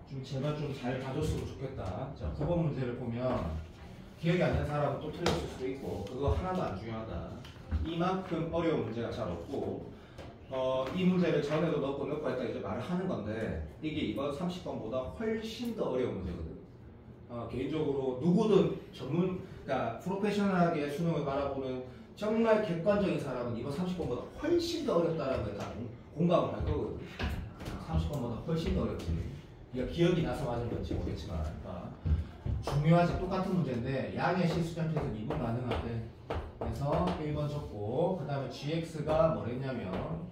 좀 제발 좀 잘 봐줬으면 좋겠다. 자, 9번 문제를 보면 기억이 안 나는 사람은 또 틀렸을 수도 있고 그거 하나도 안 중요하다. 이만큼 어려운 문제가 잘 없고 이 문제를 전에도 넣고 했다 이제 말을 하는 건데 이게 이번 30번보다 훨씬 더 어려운 문제거든. 개인적으로 누구든 그러니까 프로페셔널하게 수능을 바라보는 정말 객관적인 사람은 이번 30번보다 훨씬 더 어렵다는 걸 다 공감을 할 거거든. 30번보다 훨씬 더 어렵지. 그러니까 기억이 나서 맞은 건지 모르겠지만 중요하지. 똑같은 문제인데 양의 실수점수에서 미분 가능하대. 그래서 1번 적고 그 다음에 gx가 뭐랬냐면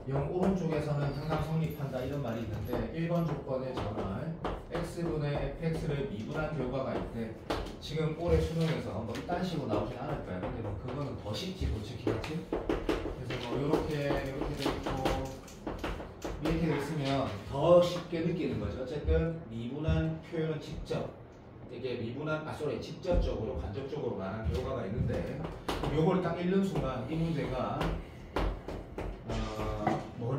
0 오른쪽에서는 항상 성립한다 이런 말이 있는데 1번 조건에 정말 x분의 fx를 미분한 결과가 있대. 지금 올해 수능에서 뭐 이딴 식으로 나오진 않을 거야. 근데 뭐 그거는 더 쉽지 솔직히 그렇지? 그래서 뭐 요렇게 돼 있고 이렇게 돼 있으면 더 쉽게 느끼는 거죠. 어쨌든 미분한 표현은 직접 이게 직접적으로 간접적으로 말한 결과가 있는데 요걸 딱 읽는 순간 이 문제가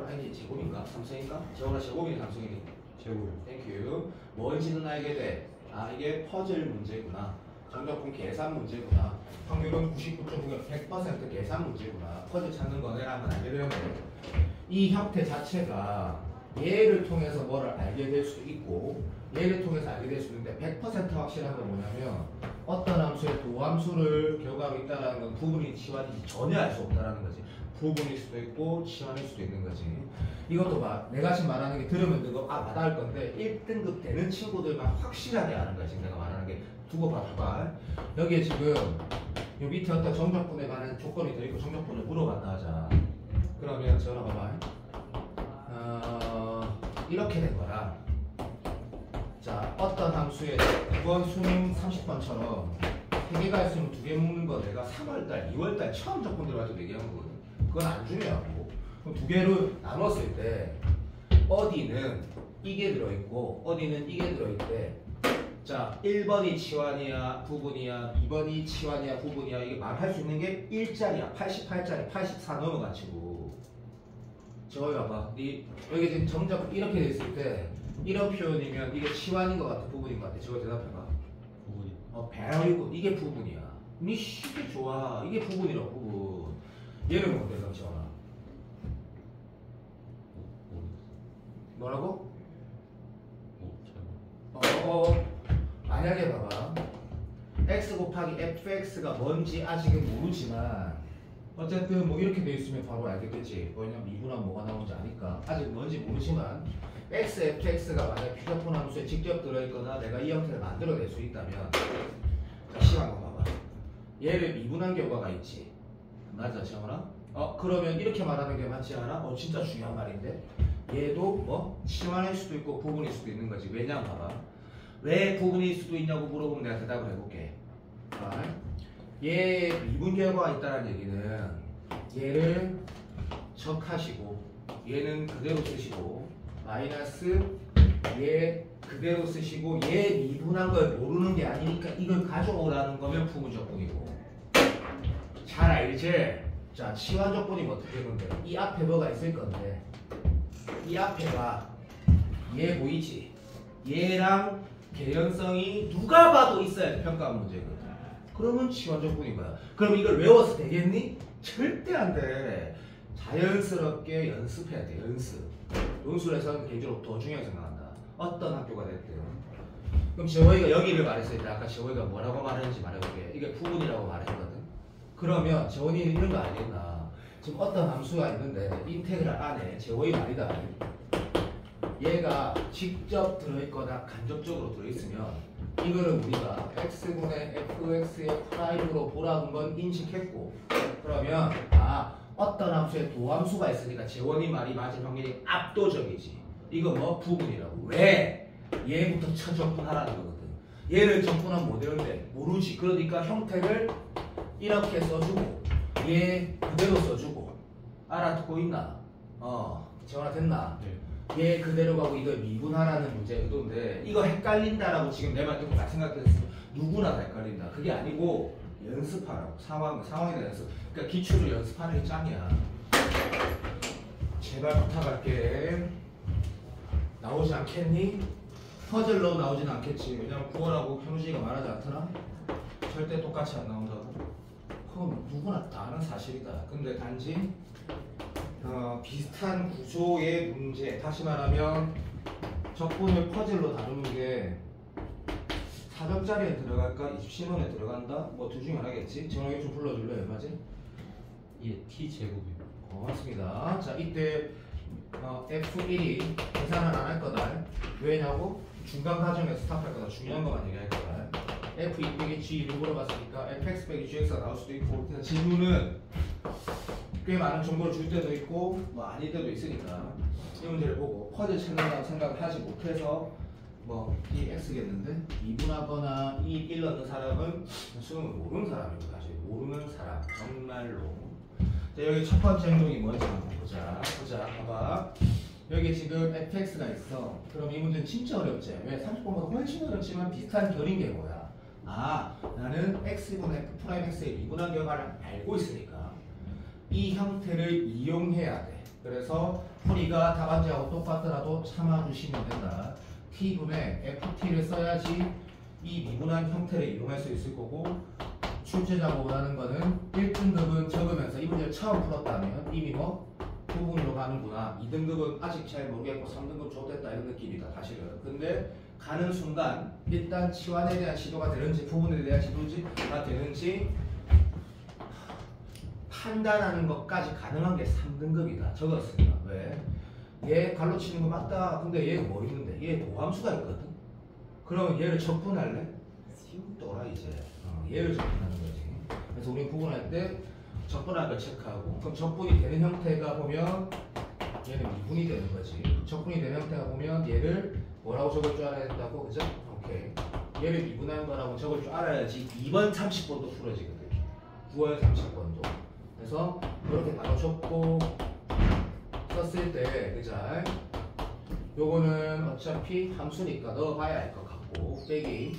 아니 제곱인가? 삼성인가? 재원아 제곱이니 삼성이니? 제곱. 땡큐. 뭔지는 알게 돼. 이게 퍼즐 문제구나. 정적분 계산 문제구나. 확률은 99.9, 100% 계산 문제구나. 퍼즐 찾는 거네라는 걸 알게 되는데 이 형태 자체가 얘를 통해서 뭐를 알게 될 수도 있고 얘를 통해서 알게 될 수 있는데 100% 확실한 건 뭐냐면 어떤 함수의 도함수를 결과하고 있다는 건 부분이 치환인지 전혀 알 수 없다는 거지. 부분일 수도 있고 치환일 수도 있는 거지. 이것도 내가 지금 말하는 게 들으면 이거 마다할 건데 1등급 되는 친구들만 확실하게 아는 거야. 지금 내가 말하는 게 두고 봐봐. 여기에 지금 요 밑에 어떤 정적분에 관한 조건이 들어있고 정적분을 물어봤다 하자. 그러면 전화 봐봐. 이렇게 된 거라. 자, 어떤 함수에 이번 수능 30번처럼 3개가 있으면 2개 묶는 거 내가 3월달, 2월달 처음 적분 들어갈 때 얘기한 거거든. 그건 안 중요하고. 그럼 2개를 나눴을 때 어디는 이게 들어있고 어디는 이게 들어있대. 자, 1번이 치환이야, 부분이야, 2번이 치환이야, 부분이야. 이게 말할 수 있는 게 1짜리야, 88짜리, 84 넘어가지고. 저기 봐봐. 여기 지금 정작 이렇게 돼 있을 때 이런 표현이면 이게 치환인 것 같아, 부분인 것 같아. 저거 대답해봐. 부분이. 배열이고 이게 부분이야. 니 쉽게 좋아. 이게 부분이라고, 부분. 얘는 뭔데, 그럼 지원아? 뭐라고? 만약에 봐봐. x 곱하기 fx가 뭔지 아직은 모르지만 어쨌든 뭐 이렇게 돼 있으면 바로 알겠겠지. 왜냐면 미분하면 뭐가 나오는지 아니까. 아직 뭔지 모르지만 x, fx가 만약 비정분 함수에 직접 들어있거나 내가 이 형태를 만들어낼 수 있다면 자, 시간 한번 봐봐. 얘를 미분한 결과가 있지. 맞아, 시험아? 그러면 이렇게 말하는 게 맞지 않아? 진짜 중요한 말인데 얘도 뭐 치환일 수도 있고 부분일 수도 있는 거지. 왜냐면 봐봐. 왜 부분일 수도 있냐고 물어보면 내가 대답을 해볼게. 얘 미분 결과가 있다는 얘기는 얘를 적하시고 얘는 그대로 쓰시고 마이너스 얘 그대로 쓰시고 얘 미분한 걸 모르는 게 아니니까 이걸 가져오라는 거면 부분 적분이고. 잘 알지? 자, 치환 적분이면 어떻게 건데? 이 앞에 뭐가 있을 건데 이 앞에가 얘 보이지? 얘랑 개연성이 누가 봐도 있어야 돼. 평가 문제거든. 그러면 치환 적분인 거야. 그럼 이걸 외워서 되겠니? 절대 안 돼. 자연스럽게 연습해야 돼. 연습. 논술에서는 개인적으로 더 중요하게 생각한다. 어떤 학교가 됐든. 그럼 재호이가 여기를 말했을 때 아까 재호이가 뭐라고 말했는지 말해볼게. 이게 부분이라고 말했거든. 그러면 재원이는 이런 거 알겠나? 지금 어떤 함수가 있는데 인테그랄 안에 재호이 말이다. 얘가 직접 들어있거나 간접적으로 들어있으면 이거를 우리가 x분의 fx의 프라임으로 보라는 건 인식했고, 그러면 어떤 함수에 도함수가 있으니까 재원이 말이 맞을 확률이 압도적이지. 이거 뭐 부분이라고. 왜? 얘부터 처적분하라는 거거든. 얘를 적분하면 못 외운대. 모르지. 그러니까 형태를 이렇게 써주고 얘 그대로 써주고. 알아듣고 있나? 재원아 됐나? 네. 얘 그대로 가고 이걸 미분하라는 문제 의도인데 이거 헷갈린다라고 지금 내 말 듣고 다 생각했어. 누구나 다 헷갈린다. 그게 아니고 연습하라고. 상황에 대한 연습. 그러니까 기초를 연습하는 게 짱이야. 제발 부탁할게. 나오지 않겠니? 퍼즐로 나오진 않겠지. 왜냐면 9월하고 현우지가 말하지 않더라? 절대 똑같이 안 나온다고. 그건 누구나 다 아는 사실이다. 근데 단지 비슷한 구조의 문제, 다시 말하면 적분을 퍼즐로 다루는 게 4점짜리에 들어갈까? 27번에 들어간다? 뭐 둘 중에 하나겠지? 정확히 좀 불러줄래? 얼마지? 예, T제곱이요. 고맙습니다. 자, 이때 F1이 계산을 안 할 거다. 왜냐고? 중간 과정에서 스탑할 거다. 중요한 것만 얘기할 거다. F2 빼기 G1을 물어봤으니까 fx 빼기 gx가 나올 수도 있고, 그냥 질문은 꽤 많은 정보를 줄 때도 있고 뭐 아닐 때도 있으니까 이 문제를 보고 퍼즐 찾는다고 생각을 하지 못해서 뭐 이 x겠는데 2분하거나 이 1 넣는 사람은 수능을 모르는 사람이고, 사실 모르는 사람 정말로. 자, 여기 첫 번째 행동이 뭔지 한번 보자. 봐봐. 여기 지금 fx가 있어. 그럼 이 문제는 진짜 어렵지. 왜? 30번보다 훨씬 어렵지만 비슷한 결인 게 뭐야? 아, 나는 x분 f'x의 미분한 결과를 알고 있으니까 이 형태를 이용해야 돼. 그래서 풀이가 답안지하고 똑같더라도 참아주시면 된다. t분의 ft를 써야지 이 미분한 형태를 이용할 수 있을 거고, 출제자가 원하는 거는 1등급은 적으면서 이 문제를 처음 풀었다면 이미 뭐 부분으로 가는구나. 2등급은 아직 잘 모르겠고 3등급 좋됐다 이런 느낌이다 사실은. 근데 가는 순간 일단 치환에 대한 시도가 되는지 부분에 대한 시도가 되는지 판단하는 것까지 가능한 게 3등급이다. 적었습니다. 왜? 얘 갈로 치는 거 맞다. 근데 얘가 뭐 있는데? 얘 도함수가 있거든. 그러면 얘를 적분할래? 또라 이제. 얘를 적분하는 거지. 그래서 우리 구분할 때 적분할 걸 체크하고, 그럼 적분이 되는 형태가 보면 얘는 미분이 되는 거지. 적분이 되는 형태가 보면 얘를 뭐라고 적을 줄 알아야 된다고, 그죠? 오케이. 얘를 미분한 거라고 적을 줄 알아야지 2번 30번도 풀어지거든. 9월 30번도. 그래서 이렇게 바로 적고 썼을 때, 그죠? 요거는 어차피 함수니까 넣어봐야 할 것 같고, 빼기.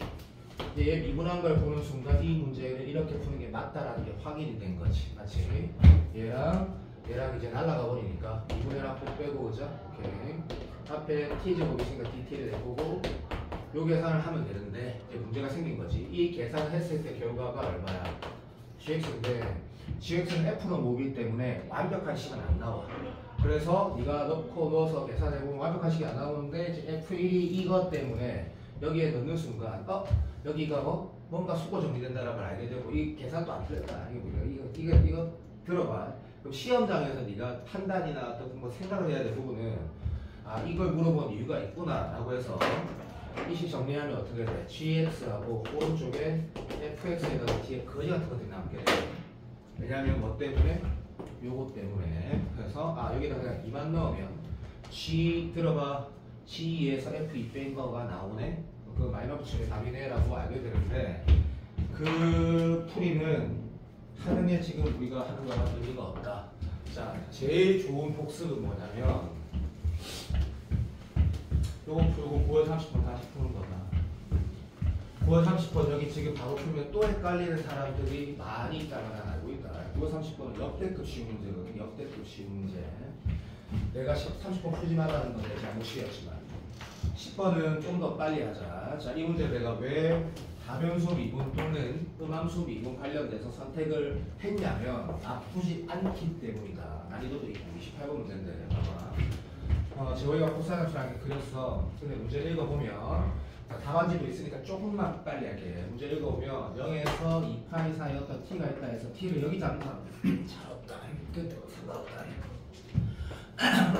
얘 미분한 걸 보는 순간 이 문제를 이렇게 푸는 게 맞다라는 게 확인이 된 거지. 맞지? 얘랑 이제 날아가 버리니까 미분해랑 꼭 빼고, 그죠? 오케이. 앞에 t제곱이 있으니까 dt를 내보고 요 계산을 하면 되는데 이제 문제가 생긴 거지. 이 계산을 했을 때 결과가 얼마야? gx인데 gx는 f로 모이기 때문에 완벽한 식은 안 나와. 그래서 네가 넣어서 계산해보면 완벽한 식이 안 나오는데 이제 f1이 이것 때문에 여기에 넣는 순간 여기가 뭔가 수거 정리된다는 걸 알게 되고, 이 계산도 안 틀렸다. 이거 들어봐. 그럼 시험장에서 네가 판단이나 어떤 뭐 생각을 해야 될 부분은 이걸 물어본 이유가 있구나라고 해서 이식 정리하면 어떻게 돼? gx하고 오른쪽에 fx에다가 뒤에 거지 같은 것들이 남게 돼. 왜냐하면 뭐 때문에? 요거 때문에. 그래서 여기다 그냥 2만 넣으면 g 들어봐. g에서 f2 뺀 거가 나오네. 그 마이너 붙이면 답이네 라고 알게 되는데, 그 풀이는 하는 게 지금 우리가 하는 거랑 의미가 없다. 자, 제일 좋은 복습은 뭐냐면 요거 풀고 9월 30분 다시 푸는 거다. 9월 30분 여기 지금 바로 풀면 또 헷갈리는 사람들이 많이 있다는 걸 알고 있다. 9월 30분은 역대급 쉬운 문제거든. 역대급 쉬운 문제. 내가 30분 풀지 말라는 건 내 잘못이었지만 10번은 좀 더 빨리 하자. 자, 이 문제 내가 왜 다변수 미분 또는 음함수 미분 관련돼서 선택을 했냐면 나쁘지 않기 때문이다. 난이도도 있고 28번 문제인데 봐봐. 저희가 코사인함수라는 게 그렸어. 근데 문제 읽어보면 답안지도 있으니까 조금만 빨리 할게. 문제 읽어보면 0에서 2파이 사이 어떤 t가 있다 해서 t를 여기 잡는 사람 잘 없다. 근데 상관없다.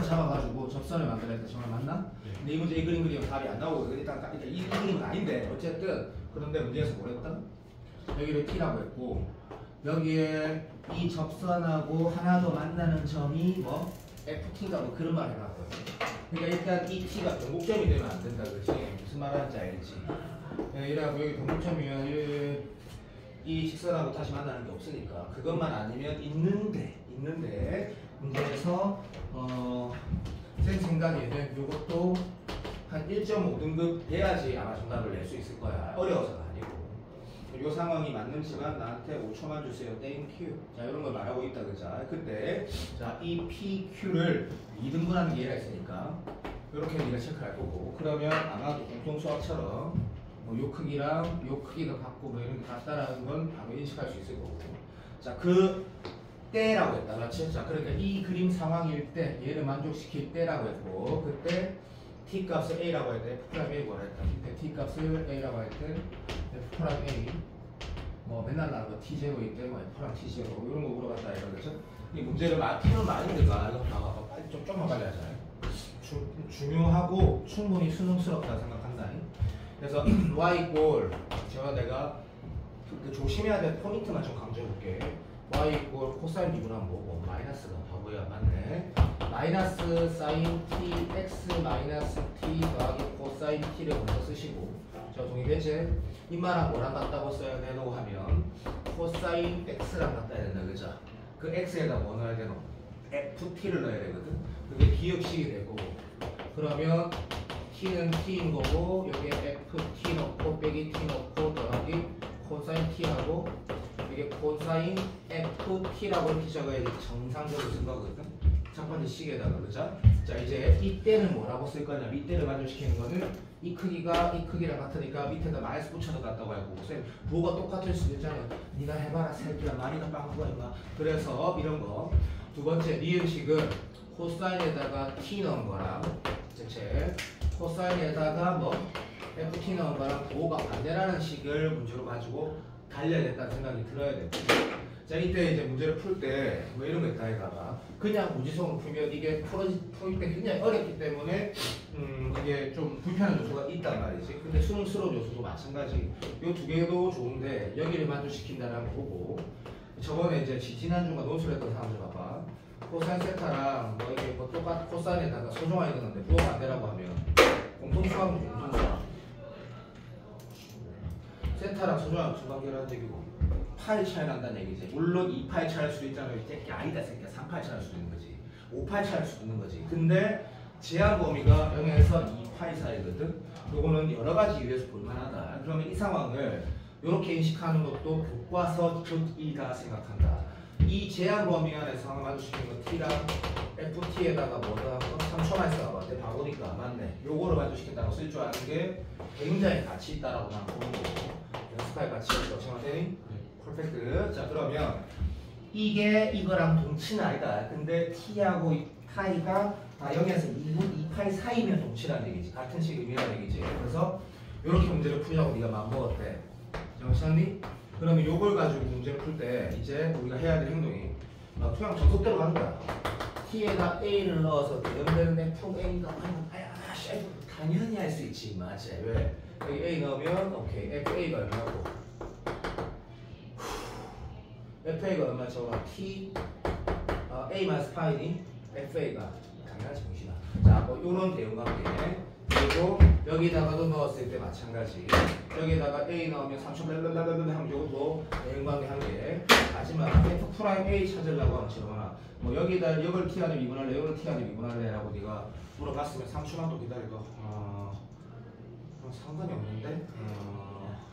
잡아가지고 접선을 만들어야 돼. 정말 맞나? 근데 이 문제 이 그림 그리면 답이 안 나오고, 일단 이 그림은 아닌데 어쨌든 그런데 문제에서 뭐랬다? 여기를 t라고 했고, 여기에 이 접선하고 하나 더 만나는 점이 뭐 ft인가 뭐 그런 말 해놨거든. 그러니까 일단 이 t가 변곡점이 되면 안 된다, 그렇지? 무슨 말하는지 알지? 이래갖고 여기 변곡점이면 이 직선하고 다시 만나는 게 없으니까 그것만 아니면 있는데 문제에서 제 생각에는 이것도 한 1.5등급 돼야지 아마 정답을 낼 수 있을 거야. 어려워서가 아니고. 이 상황이 맞는지만 나한테 5초만 주세요. 땡큐. 자, 이런 걸 말하고 있다, 그자. 그때 자, 이 PQ를 2등분하는 게 얘가 있으니까 이렇게 네가 체크할 거고. 그러면 아마도 공통 수학처럼 요 크기랑 요 크기가 같고 뭐 이런 게 같다라는 건 바로 인식할 수 있을 거고. 자, 그 때라고 했다, 그렇지? 자, 그러니까 이 그림 상황일 때 얘를 만족시킬 때라고 했고, 그때 t 값을 a라고 할 때 f' a 구하라 했다. 그때 t 값을 a라고 할 때 f' a 뭐 맨날 나는 거 t 제곱일 때 뭐 f랑 t 제곱 이런 거 물어봤다 이거 그렇죠? 이 문제를 풀면 많이 들어가. 이거 봐봐, 빨리 좀만 빨리 하자. 중요하고 충분히 수능스럽다 생각한다. 그래서 y 꼴 제가 내가 그 조심해야 될 포인트만 좀 강조해볼게. y 꼴 코사인 미분하면 뭐고 마이너스가 바보야 맞네. 마이너스 사인 t x 마이너스 t 더하기 코사인 t를 먼저 쓰시고 저 동의되지? 이만한 뭐랑 같다고 써야 되노 하면 코사인 x랑 같다 해야 된다 그죠? 그 x에다 뭐 넣어야 되노? ft를 넣어야 되거든. 그게 기억식이 되고 그러면 t는 t인 거고 여기에 ft 넣고 빼기 t 넣고 더하기 코사인 t하고 이게 코사인 ft라고 이렇게 적어야지 정상적으로 쓴 거거든. 첫 번째 식에다가 그죠? 자 이제 이때는 뭐라고 쓸 거냐? 밑때를 만족시키는 거는 이 크기가 이 크기랑 같으니까 밑에다 마이너스 붙여도 같다고 하고 쌤 부호가 똑같을 수도 있잖아. 네가 해봐라 새끼야 많이 더 빵꾸가 임마. 그래서 이런 거 두 번째 니은식은 코사인에다가 t 넣은 거랑 제 코사인에다가 뭐 ft 넣은 거랑 부호가 반대라는 식을 문제로 가지고 달려야겠다는 생각이 들어야 돼. 자 이때 이제 문제를 풀 때 뭐 이런 거 있다 해다가 그냥 무지성으로 풀면 이게 풀 때 굉장히 어렵기 때문에 이게 좀 불편한 요소가 있단 말이지. 근데 수능스러운 요소도 마찬가지. 이 두 개도 좋은데 여기를 만족시킨다는 거 보고 저번에 이제 지난주가 논술을 했던 사람들 봐봐. 코사인 세타랑 뭐 이게 뭐 똑같 코사인에다가 소중하게 넣는데 부호가 안 되라고 하면 공통수학은 공통수학. 세타랑 소중하게 중간계라는 얘기고 파이 차이 난다는 얘기지. 물론 2파이 차이일 수도 있잖아. 이 새끼 아니다 새끼야. 3파이 차이일 수도 있는 거지. 5파이 차이일 수도 있는 거지. 근데 제한 범위가 0에서 2파이 사이거든. 요거는 여러 가지 이유에서 볼만하다. 그러면 이 상황을 이렇게 인식하는 것도 교과서 극이다 생각한다. 이 제한 범위 안에서 상황 마주치는 거 t랑 ft에다가 뭐다 하고 3초만 있어봐. 내 바보니까 맞네. 요거를 마주시킨다고 쓸 줄 아는 게 굉장히 가치 있다라고 난 보는 거고. 연습할 가치 있어. 정확하니? 퍼펙트. 자 그러면 이게 이거랑 동치는 아니다. 근데 t하고 파이가 0에서 2파이 사이면 동치라는 얘기지. 같은 식 의미라는 얘기지. 그래서 이렇게 문제를 풀자고 네가 마음먹었대. 정확하니? 그러면 요걸 가지고 문제를 풀 때 이제 우리가 해야 될 행동이 그냥 정석대로 가는 거야. t에다 a를 넣어서 대응되는 fA가 아야 씨 당연히 할 수 있지 맞지? 왜? 여기 a 넣으면 오케이 fa가 얼마고 fa가 얼마죠? t a 마이너스 파이니 fa가 당연하지 정신아. 자 뭐 요런 대응관계 그리고 여기다가도 넣었을 때 마찬가지. 여기다가 a 넣으면 3초 랄랄랄랄 하면 요것도 대응관계 한 개. 하지만 f'(a) 찾으려고 하면 지원아 뭐 여기다 이걸 t하는 미분할래 이걸 t하는 미분할래 라고 네가 물어봤으면 3초만 더 기다리고 상관이 없는데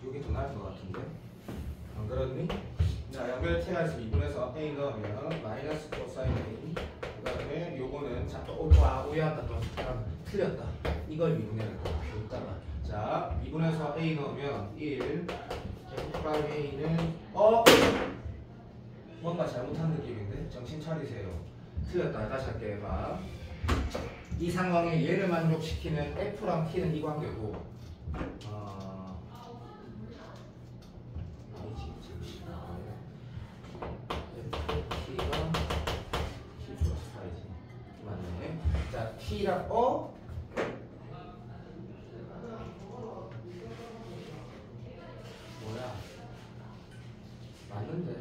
이게 더 나을 것 같은데 안 그렇니? 자 연결 t에서 미분해서 a 넣으면 마이너스 코사인 a 그 다음에 요거는 자 또 오해한다 또 틀렸다. 이걸 미분해야 될 거야. 비웃다가 자 미분해서 a 넣으면 1 f'a는 뭔가 잘못한 느낌인데 정신 차리세요. 틀렸다. 다시 할게. 봐. 이 상황에 얘를 만족시키는 f랑 t는 이 관계고 자, t랑 뭐야? 맞는데.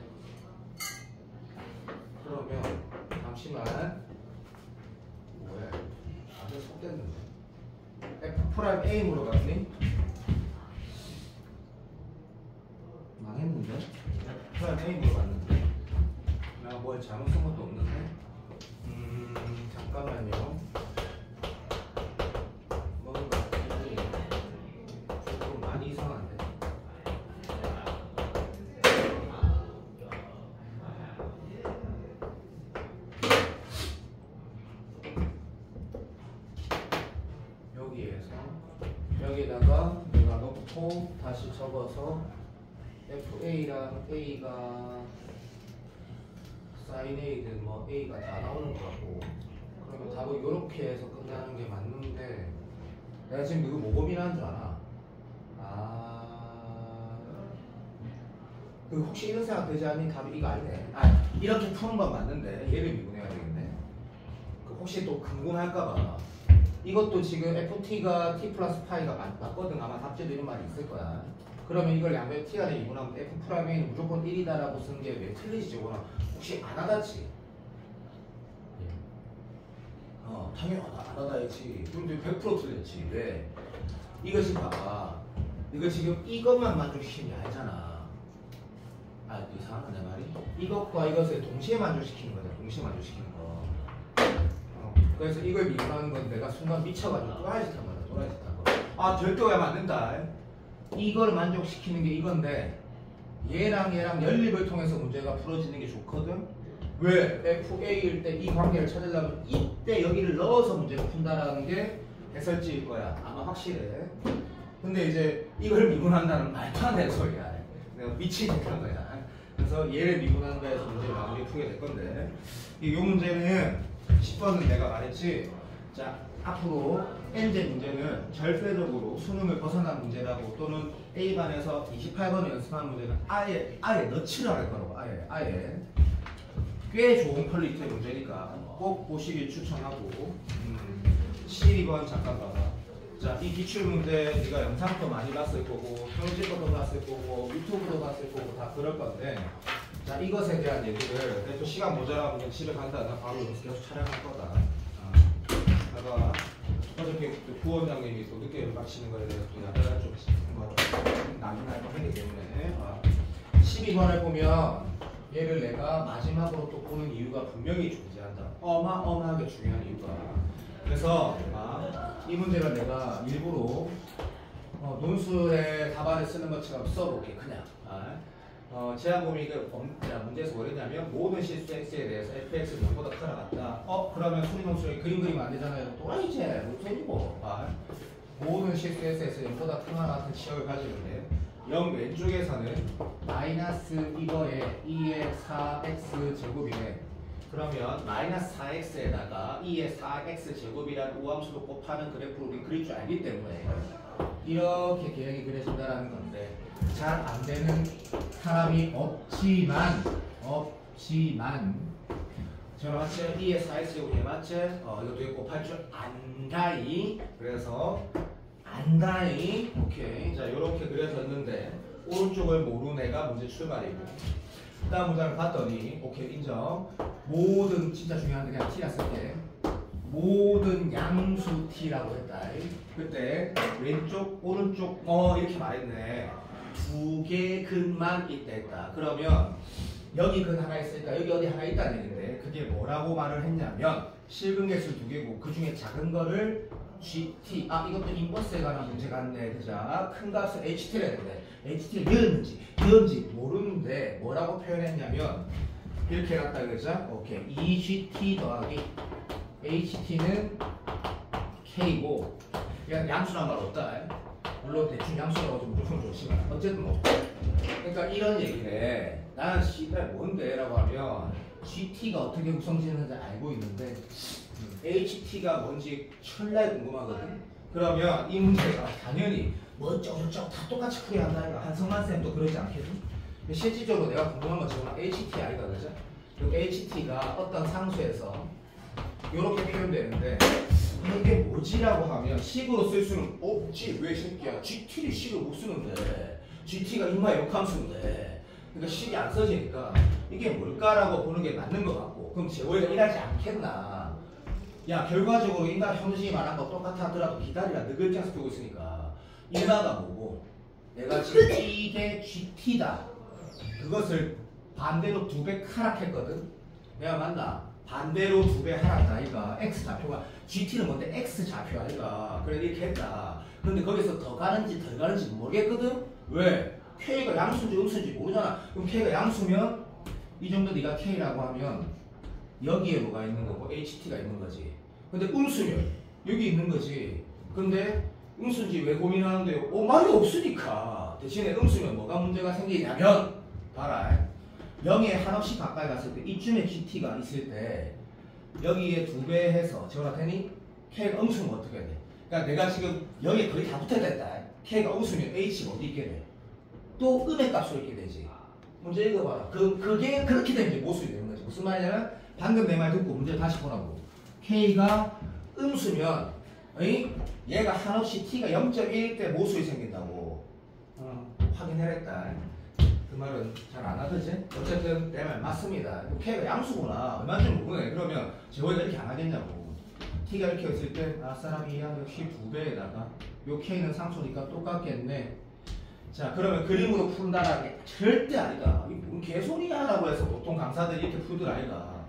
그러면 잠시만. 뭐야? 아주 속됐는데. f'(a) 물어봤니? 망했는데? f'(a) 물어봤는데. 나 뭘 잘못 쓴 것도 없는데. 잠깐만요. 뭔가 기분이 조금 많이 이상한데. 넣고 다시 적어서 FA랑 A가 sin A든 뭐 A가 다 나오는 거고 그러면 답은 이렇게 해서 끝나는 게 맞는데 내가 지금 이거 뭐 고민하는 줄 알아? 그 혹시 이런 생각 되지 않니? 답이 이거 아니네. 이렇게 푸는 건 맞는데 얘를 미분해야 되겠네. 그 혹시 또 궁금할까봐 이것도 지금 ft가 t 플러스 파이가 맞거든. 아마 답제도 이런 말이 있을 거야. 그러면 이걸 양변 t가 돼 미분하면 f'A는 무조건 1이다라고 쓴 게 왜 틀리지 저거는? 혹시 안 하다지? 당연히 안 하다야지. 근데 100% 틀렸지. 왜? 이거 지금 봐봐. 이거 지금 이것만 만족시키는 게 아니잖아. 이상하네 내 말이? 이것과 이것을 동시에 만족시키는 거잖아. 동시에 만족시키는 거. 그래서 이걸 미분하는 건 내가 순간 미쳐가지고 또라이짓 한 거야. 또라이짓 한 거. 절대 오해하면 안 된다. 이걸 만족시키는 게 이건데 얘랑 연립을 통해서 문제가 풀어지는 게 좋거든. 왜? FA일 때 이 관계를 찾으려면 이때 여기를 넣어서 문제를 푼다라는 게 해설지일 거야. 아마 확실해. 근데 이제 이걸 미분한다는 말도 안 되는 소리야. 내가 미치니까 거야. 그래서 얘를 미분하는 거에서 문제를 마무리 풀게 될 건데 이 문제는 10번은 내가 말했지. 자, 앞으로 N제 문제는 절대적으로 수능을 벗어난 문제라고 또는 A반에서 28번을 연습하는 문제는 아예 넣지를 않을 거라고. 아예 꽤 좋은 퀄리티의 문제니까 꼭 보시길 추천하고 12번 잠깐 봐봐. 자, 이 기출문제 네가 영상도 많이 봤을 거고 편집도 봤을 거고 유튜브도 봤을 거고 다 그럴 건데 자, 이것에 대한 얘기를 또 시간 모자라면 집에 간다. 나 바로 계속 촬영할 거다. 내가 어저께 부원장님이 또 늦게 마치는 거에 대해서 또 약간 좀 난감할 거 하기 때문에 12번을 보면 얘를 내가 마지막으로 또 보는 이유가 분명히 존재한다. 어마어마하게 중요한 이유가. 그래서 이 문제를 내가 일부러 논술의 답안을 쓰는 것처럼 써볼게. 그냥 제가 보면 이게 문제에서 뭐랬냐면 모든 실수 x에 대해서 fx는 0보다 크다 같다. 그러면 수리논술에 그림 그리면 안 되잖아요. 또라이지. 못해주고 모든 실수 x에서 0보다 크나 같은 치역을 가지는데 0 왼쪽에서는 마이너스 이거에 2의 4x 제곱이네. 그러면 마이너스 4x에다가 2의 4x 제곱이라는 우함수로 곱하는 그래프를 우리 그릴 줄 알기 때문에 이렇게 계획이 그려진다는 건데 잘 안 되는 사람이 없지만 저는 맞지? 2의 4x 제곱이 맞지? 이것도 곱할 줄 안다이. 그래서 안다이. 오케이. 자, 요렇게 그려졌는데 오른쪽을 모르는 애가 문제 출발이고 다음 문장을 봤더니 오케이 인정. 모든 진짜 중요한데 그냥 t라 쓸게. 모든 양수 t라고 했다. 그때 왼쪽 오른쪽 이렇게 말했네. 두 개 근만 있다 했다. 그러면 여기 근 하나 있으니까 여기 어디 하나 있다는 얘기인데 그게 뭐라고 말을 했냐면 실근계수 두 개고 그 중에 작은 거를 GT. 이것도 인버스에 관한 문제 같네. 그자 큰 값을 HT를 했는데 HT를 이었는지 모르는데 뭐라고 표현했냐면 이렇게 해놨다 그러자. 오케이. EGT 더하기 HT는 K고 그냥 양수란 말 없다. 물론 대충 양수라고 좀 무조건 좋지만 어쨌든 뭐 그러니까 이런 얘기네. 나는 씨발 뭔데? 라고 하면 GT가 어떻게 구성지는지 알고 있는데 HT가 뭔지 철날 궁금하거든. 그러면 이 문제가 당연히 뭐 어쩌고저쩌고 다 똑같이 풀이한다. 이거 한성만 쌤도 그러지 않겠니? 실질적으로 내가 궁금한 건 저건 HT 아이가 그죠? 그리고 HT가 어떤 상수에서 이렇게 표현되는데 이게 뭐지라고 하면 식으로 쓸 수는 없지. 왜 새끼야? GT를 식을 못 쓰는데 GT가 인마 역함수인데 그러니까 식이 안 써지니까 이게 뭘까라고 보는 게 맞는 것 같고 그럼 제호이가 일하지 않겠나. 야 결과적으로 인간 형식이 말한 거 똑같아 하더라도 기다리라. 느글자서 쓰고 있으니까 인마가 뭐고 내가 지금 이게 GT다. 그것을 반대로 2배 하락했거든. 내가 맞나? 반대로 2배 하락다. 아이가 X 좌표가 GT는 뭔데 X 좌표 아이가. 그래 이렇게 했다. 근데 거기서 더 가는지 덜 가는지 모르겠거든. 왜? K가 양수인지 음수인지 모르잖아. 그럼 K가 양수면 이 정도 네가 K라고 하면 여기에 뭐가 있는 거고 HT가 있는 거지. 근데 음수면 여기 있는 거지. 근데 음수인지 왜 고민하는데요? 말이 없으니까. 대신에 음수면 뭐가 문제가 생기냐면 봐라. 0에 한없이 가까이 갔을 때 이쯤에 GT가 있을 때 여기에 2배 해서 제어가 되니 K가 음수면 어떻게 돼? 그러니까 내가 지금 여기에 거의 다 붙어있다. K가 음수면 H가 어디 있게 돼? 또 음의 값으로 있게 되지. 문제 읽어봐라. 그게 그렇게 되면 이제 모순이 되는 거지. 무슨 말이냐면 방금 내 말 듣고 문제 다시 보라고. K가 음수면 얘가 한없이 T가 0.1일 때 모순이 생긴다고. 확인해냈다. 그 말은 잘 안 하더지? 어쨌든 내 말 맞습니다. K가 양수구나. 얼마인지 모르네. 그러면 제호이가 이렇게 안 하겠냐고. T가 이렇게 있을 때 사람이 역시 2배에다가 요 K는 상수니까 똑같겠네. 자, 그러면 그림으로 푼다라는 게 절대 아니다. 이게 뭔 개소리야 라고 해서 보통 강사들이 이렇게 풀들 아이가.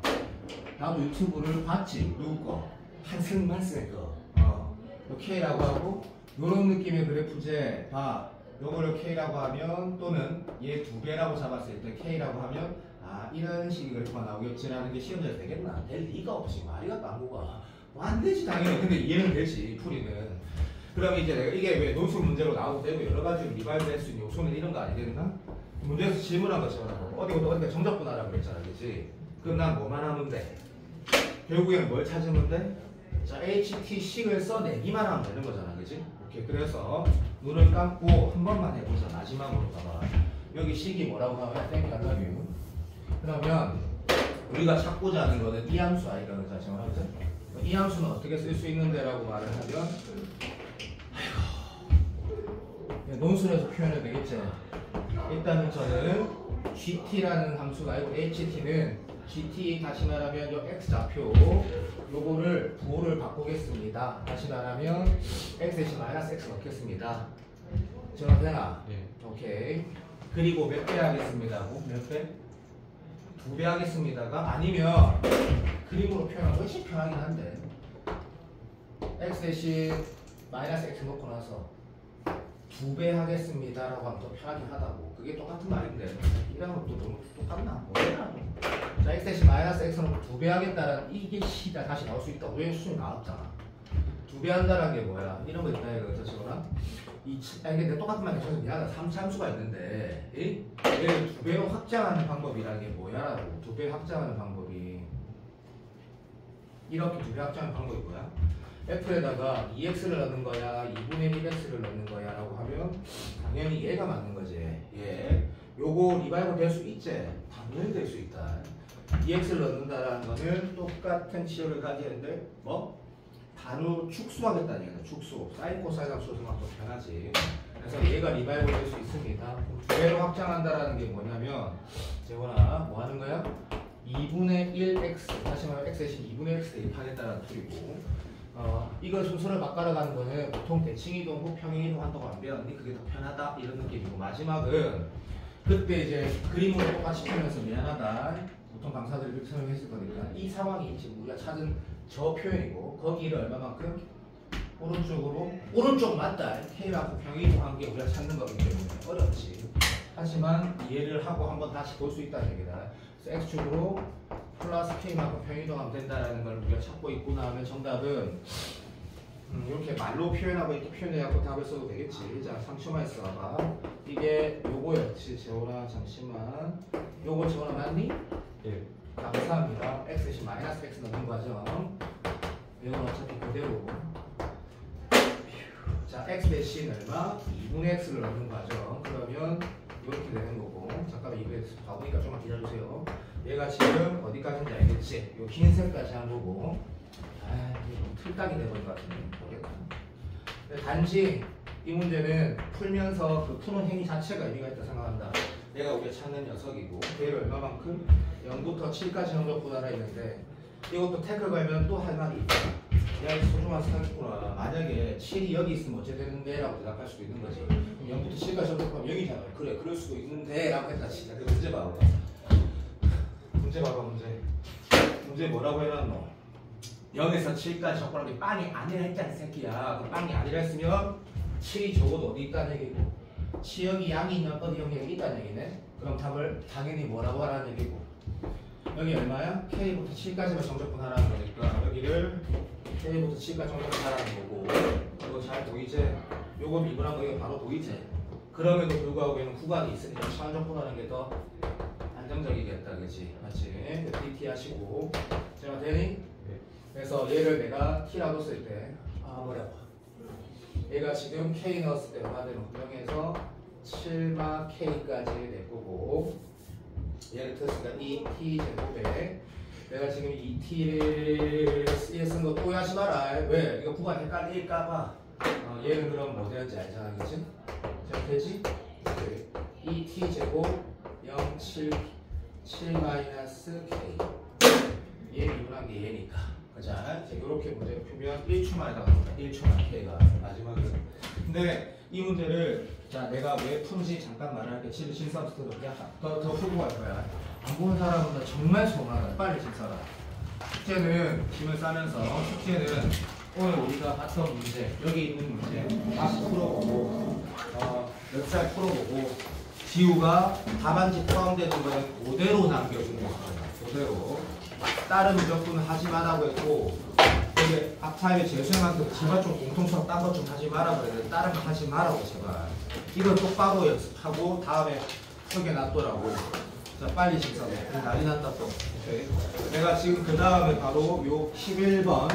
나도 유튜브를 봤지. 누구 거? 한승만쌤 거. 요 K라고 하고 요런 느낌의 그래프제 봐. 요거를 K라고 하면 또는 얘 2배라고 잡았을 때 K라고 하면 이런 식의 그래프가 나오겠지라는 게 시험자에서 되겠나? 될 리가 없지. 말이가 빵구가. 안 되지 당연히. 근데 이해는 되지 풀이는. 그러면 이제 내가 이게 왜 논술 문제로 나오도 되고 여러 가지 리바이즈 할 수 있는 요소는 이런 거 아니겠나? 문제에서 질문한 것처럼 어디가 정적분하라고 그랬잖아, 그렇지? 그럼 난 뭐만 하면 돼? 결국에는 뭘 찾으면 돼? 자, HT식을 써내기만 하면 되는 거잖아, 그렇지? 오케이, 그래서 눈을 감고 한 번만 해보자. 마지막으로 봐봐. 여기 식이 뭐라고 하면 Thank you. 그러면 우리가 찾고자 하는 거는 이 함수 아이라는 자체만 하자. 이 함수는 어떻게 쓸 수 있는데라고 말을 하면 논술에서 표현해도 되겠죠. 일단은 저는 GT라는 함수가 아니고 HT는 GT 다시 말하면 요 X좌표 요거를 부호를 바꾸겠습니다. 다시 말하면 X-X 넣겠습니다. 정답 되나? 네. 오케이. 그리고 몇 배 하겠습니다. 몇 배? 2배 하겠습니다가 아니면 그림으로 표현하면 훨씬 편하긴 한데 X-X 놓고 나서 2배 하겠습니다라고 하면 더 편하긴 하다고. 그게 똑같은 말인데 이런 것도 너무 똑같나? 뭐야? 자, X-X는 2배 하겠다라는 이게 시다 다시 나올 수 있다고. 왜 수준이 나왔잖아. 2배 한다는 게 뭐야? 이런 거 있다 이거 저거나 이게 똑같은 말이 저는 미안하다. 3참수가 있는데 얘를 2배로 확장하는 방법이라는 게 뭐야라고. 2배 확장하는 방법이 이렇게 2배 확장하는 방법이 뭐야? F에다가 2x를 넣는 거야, 2분의 1x를 넣는 거야 라고 하면 당연히 얘가 맞는 거지. 예. 요거 리바이벌 될 수 있지? 당연히 될 수 있다. 2x를 넣는다라는 거는 똑같은 치열을 가지는데 뭐? 단위 축소하겠다는 얘기다. 축소. 사인 코사인 함수로 생각하면 더 편하지. 그래서 얘가 리바이벌 될 수 있습니다. 2배로 확장한다라는 게 뭐냐면 재원아 뭐 하는 거야? 2분의 1x 다시 말하면 x 대신 2분의 x 대입하겠다는 풀이고 이걸 순서를 바꿔가는 거는 보통 대칭이동 후 평행이동 한다고 하면 그게 더 편하다 이런 느낌이고 마지막은 그때 이제 그림으로 똑같이 풀면서 미안하다 보통 강사들이 그렇게 설명했을 거니까 이 상황이 지금 우리가 찾은 저 표현이고 거기를 얼마만큼 오른쪽 맞다 K라고 평행이동한 게 우리가 찾는 거기 때문에 어렵지. 하지만 이해를 하고 한번 다시 볼 수 있다는 얘기다. 그래서 X축으로 플러스 K만큼 평행이동하면 된다라는 걸 우리가 찾고 있구나 하면 정답은 이렇게 말로 표현하고 이렇게 표현해갖고 답을 써도 되겠지. 자, 3초만 있어봐. 이게 요거였지. 재호라 잠시만. 요거 재호라 맞니? 예. 감사합니다. X-X 넣는 과정. 이건 어차피 그대로고. 자, X 대신 얼마? 2분의 X를 넣는 과정. 그러면 이렇게 되는 거고. 잠깐만 이거 가보니까 좀만 기다려주세요. 얘가 지금 어디까지인지 알겠지? 요 흰색까지 한 거고. 이거 틀딱이 돼버린 것 같은데 모르겠다. 단지 이 문제는 풀면서 그 푸는 행위 자체가 의미가 있다 생각한다. 얘가 우리가 찾는 녀석이고 얘를 얼마만큼? 0부터 7까지 정도구나 있는데 이것도 태클 걸면 또 할 말이 있다. 야, 이 소중한 사기구나. 만약에 7이 여기 있으면 어째 되는데? 라고 대답할 수도 있는 거지. 그럼 0부터 7까지 정도면 0이잖아. 그래, 그럴 수도 있는데? 라고 했다 진짜. 그 문제 봐봐. 문제 뭐라고 해놨노? 0에서 7까지 적분한 게 빵이 아니라 했잖아, 새끼야. 그 빵이 아니라 했으면 7이 적어도 어디 있다는 얘기고 치역이 양이 있는 어디 영역이 있다는 얘기네. 그럼 답을 당연히 뭐라고 하라는 얘기고 여기 얼마야? K부터 7까지만 정적분 하라는 거니까 여기를 K부터 7까지 정답 잘하는 거고 이거 잘 보이지? 요거 미분한 거 이거 바로 보이지? 그럼에도 불구하고 얘는 구간이 있으니까 차원적분하는 게 더 안정적이겠다 그치? 맞지? DT 하시고 자 되니? 그래서 얘를 내가 T라고 쓸 때 머리 아파 얘가 지금 K 넣었을 때 얼마대로 분명해서 7마 K까지 낼 거고 얘를 틀었으니까 2T 제곱에 내가 지금 2T를 쓴 거 오해하지 마라. 왜? 이거 구간 헷갈릴까봐 얘는 그럼 뭐 되는지 알잖아 그치? 자 되지? 2T 제곱 0, 7 마이너스 K 얘 미분한 게 얘니까 자 이렇게 문제 풀면 1초 만에 다 갑니다. 1초 만에 K가 마지막에 근데 이 문제를 자 내가 왜 푼지 잠깐 말할게. 실수부터 그냥 더 풀고 갈 거야. 안 보는 사람은 정말 소원하다. 빨리 진짜라. 숙제는 힘을 싸면서 숙제는 오늘 우리가 봤던 문제 여기 있는 문제 다시 풀어보고 몇 살 풀어보고 지우가 답안지 포함되는 거는 그대로 남겨주는 거예요. 그대로 다른 무조건 하지 말라고 했고 근데 앞타임에 재수생한테 제발 좀 공통처럼 딴 것 좀 하지 마라 그랬는데 다른 거 하지 말라고 제발 이걸 똑바로 연습하고 다음에 크게 놨더라고. 자 빨리 직사해 난리 났다 또. 오케이. 내가 지금 그 다음에 바로 요 11번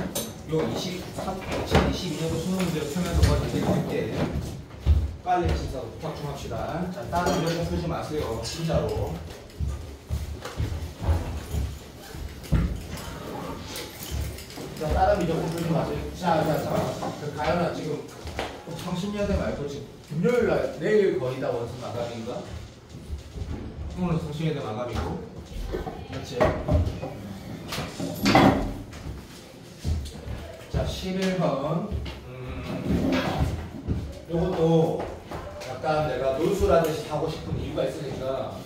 요 2022년도 수능문제를 펴면서 먼저 드릴게. 빨리 직사 부탁 좀 합시다. 자 다른 문제 풀지 마세요 진짜로. 자, 다른 미적분 풀지 마세요. 자, 그 가연아 지금 성신여대 말고 지금 금요일 날 내일 거의 다 원서 마감인가? 오늘 성신여대 마감이고, 맞지? 자, 11번. 요것도 약간 내가 논술하듯이 하고 싶은 이유가 있으니까.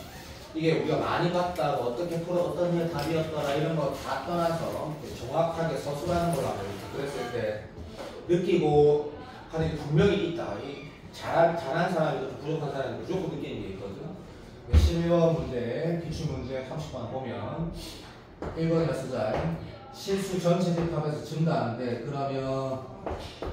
이게 우리가 많이 봤다, 뭐 어떻게 풀어, 어떤 게 답이었더라 이런 거 다 떠나서 정확하게 서술하는 거라고 그랬을 때 느끼고 하는 게 분명히 있다. 이 잘한 사람이든 부족한 사람이 무조건 느끼는 게 있거든. 11번 문제, 기출문제 30번 보면 1번이나 쓰자. 실수 전체 대입하면서 증가하는데 그러면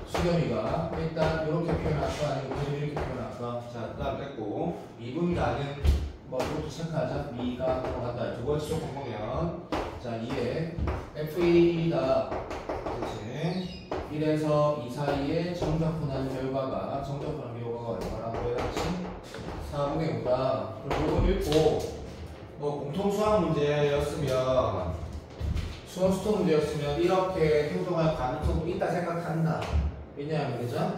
수겸이가 일단 이렇게 표현할까 아니면 이렇게 표현할까? 자, 그 다음 됐고 미분가는 이것도 체크하자. 미가 들어간다. 두 번째 조건 보면 자 2에 F1이다. 그렇지. 1에서 2 사이에 정적분한 결과가 정적분한 결과가 얼마라고 해야지? 4분의 5다. 그리고 이거 읽고 뭐 공통수학 문제였으면 수험수통 문제였으면 이렇게 행동할 가능성도 있다 생각한다. 왜냐하면 그죠?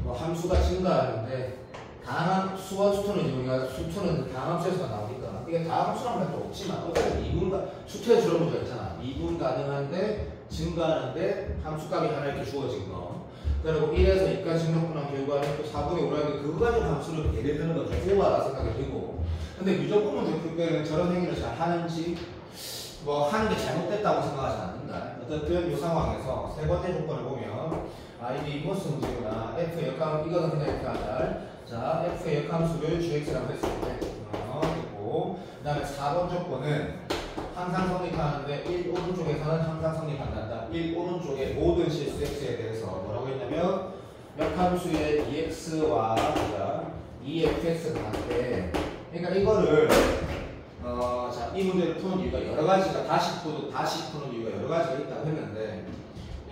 뭐 함수가 증가하는데 다항 수원수투는 우리가 수투는 다항함수에서 나오니까 이게 다항함수란 말도 없지만 어쨌든 미분가 수투에 주로 문제가 있잖아. 미분 가능한데 증가하는데 함수값이 하나 이렇게 주어진 거. 그리고 1에서 2까지 정적분한 결과는 또 4분의 5라는 그거 가지고 함수를 예를 드는 거죠. 오바라 생각이 들고. 근데 무조건 문제 풀 때는 저런 행위를 잘 하는지 뭐 하는 게 잘못됐다고 생각하지 않는다. 어쨌든 이 상황에서 세 번째 조건을 보면 이게 이모스 문제구나. F의 역함 이거는 그냥 이렇게 하자. 자, F의 역함수를 GX라고 했을 때 있고 그 다음에 4번 조건은 항상 성립하는데 1 오른쪽에서는 항상 성립한다. 1 오른쪽의 모든 실수 X에 대해서 뭐라고 했냐면 역함수의 EX와 2FX가 같대. 그러니까 이거를 자, 이 문제를 푸는 이유가 여러 가지가 다시 푸는 이유가 여러 가지가 있다고 했는데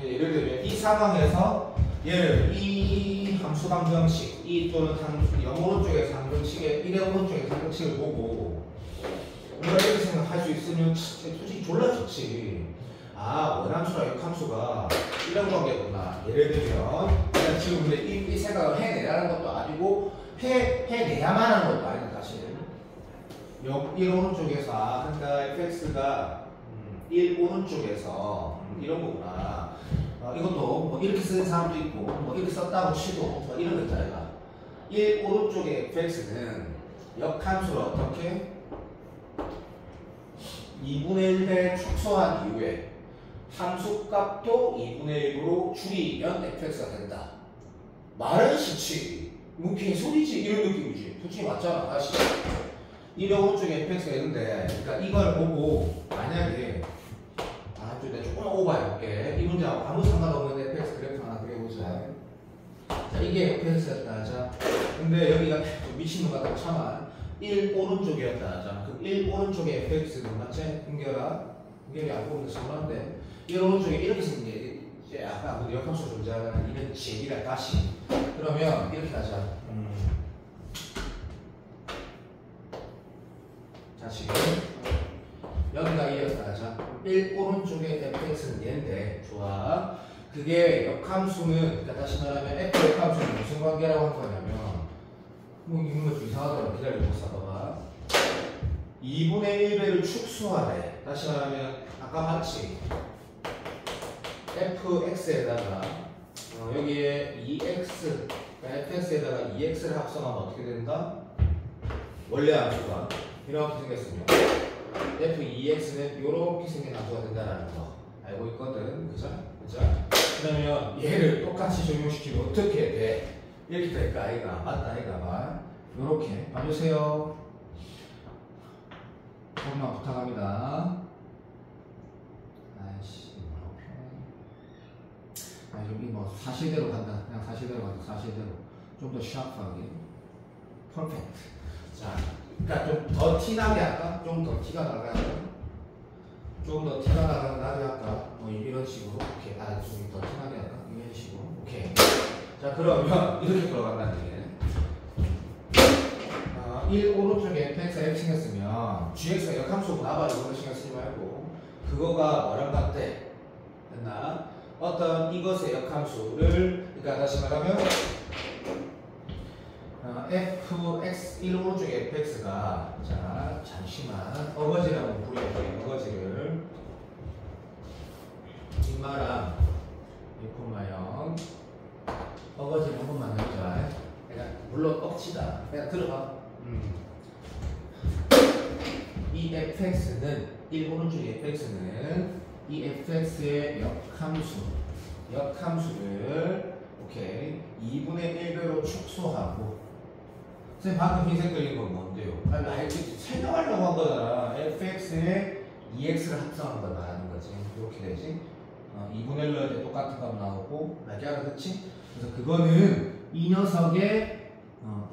예를 들면 이 상황에서 얘를 이 함수 방정식, 이 또는 0 오른쪽에서 함정식의 1의 오른쪽에서 함정식을 보고 우리가 이렇게 생각할 수 있으면 솔직히 졸라 좋지. 원함수랑 역함수가 이런 관계구나. 예를 들면 내가 지금 근데 이 생각을 해내라는 것도 아니고 해내야만 하는 것도 아니다 사실. 1 오른쪽에서 그러니까 fx가 1 오른쪽에서 이런 거구나. 이것도 뭐 이렇게 쓰는 사람도 있고 뭐 이렇게 썼다고 치도 뭐 이런 거 있잖아. 1 오른쪽의 fx는 역함수를 어떻게 2분의 1배 축소한 이후에 함수값도 2분의 1으로 줄이면 fx가 된다. 말은 싫지. 뭐 개소리지 이런 느낌이지. 솔직히 맞잖아. 다시 1의 오른쪽에 fx가 있는데 그러니까 이걸 보고 만약에 내가 조금 오버해볼게. 이 문제 아무 상관없는 fx 그래프 하나 그려보자. 자, 이게 fx였다 하자. 근데 여기가 좀 미친놈 같다고 참아. 1 오른쪽이었다 하자. 그럼 1 오른쪽에 fx는 맞지? 은결아? 은결이 안 보면 성난데 1 오른쪽에 이렇게 생긴 게 이제 아까 우리 역함수 존재하는 이런 제기가 다시 그러면 이렇게 하자. 자, 지금 여기가 2였다 하자. 1 오른쪽에 fx는 얘인데 좋아. 그게 역함수는 그러니까 다시 말하면 f 역함수는 무슨 관계라고 한 거냐면 뭐 이런 거 좀 이상하더라. 기다려보자 봐봐. 2분의 1배를 축소하래. 다시 말하면 아까 봤지? fx에다가 여기에 2x fx에다가 2x를 합성하면 어떻게 된다? 원래 함수가 이렇게 생겼으면 f2x는 이렇게 생긴 함수가 된다는 거 알고 있거든. 그죠? 그죠? 그러면 얘를 똑같이 적용시키면 어떻게 돼? 이렇게 될까 아이가? 맞다 아이가 봐. 요렇게 봐주세요. 조금만 부탁합니다. 아이씨 여기 뭐 사실대로 간다. 그냥 사실대로 간다. 사실대로 좀 더 샤프하게 퍼펙트. 자, 그러니까 좀 더 티나게 할까? 좀 더 티가 나게 할까? 좀 더 티가 나게 할까? 뭐 이런 식으로 오케이. 좀 더 티나게 할까? 이런 식으로 오케이. 자, 그러면 이렇게 돌아간다는 얘기네. 1 오른쪽에 fx가 이렇게 생겼으면 gx가 역함수고 나발이 이런 신경 쓰지 말고 그거가 뭐랑 같대? 됐나? 어떤 이것의 역함수를 그러니까 다시 말하면 fx 1 오른쪽에 fx가 자 잠시만 어거지라고 부르는 어거지를 뒷말랑 1,0 어거지를 한 번만 해보자. 그러니까 물론 억지다. 그냥 들어봐. 이 fx는 1 오른쪽의 fx는 이 fx의 역함수를 오케이 2분의 1배로 축소하고 선생님 방금 흰색 그린 건 뭔데요? 아니 알겠지? 설명하려고 한 거잖아. fx에 2x를 합성한 걸 말하는 거지. 이렇게 되지? 2분의 1로 이제 똑같은 값 나오고 알게 알아듣지? 그래서 그거는 이 녀석의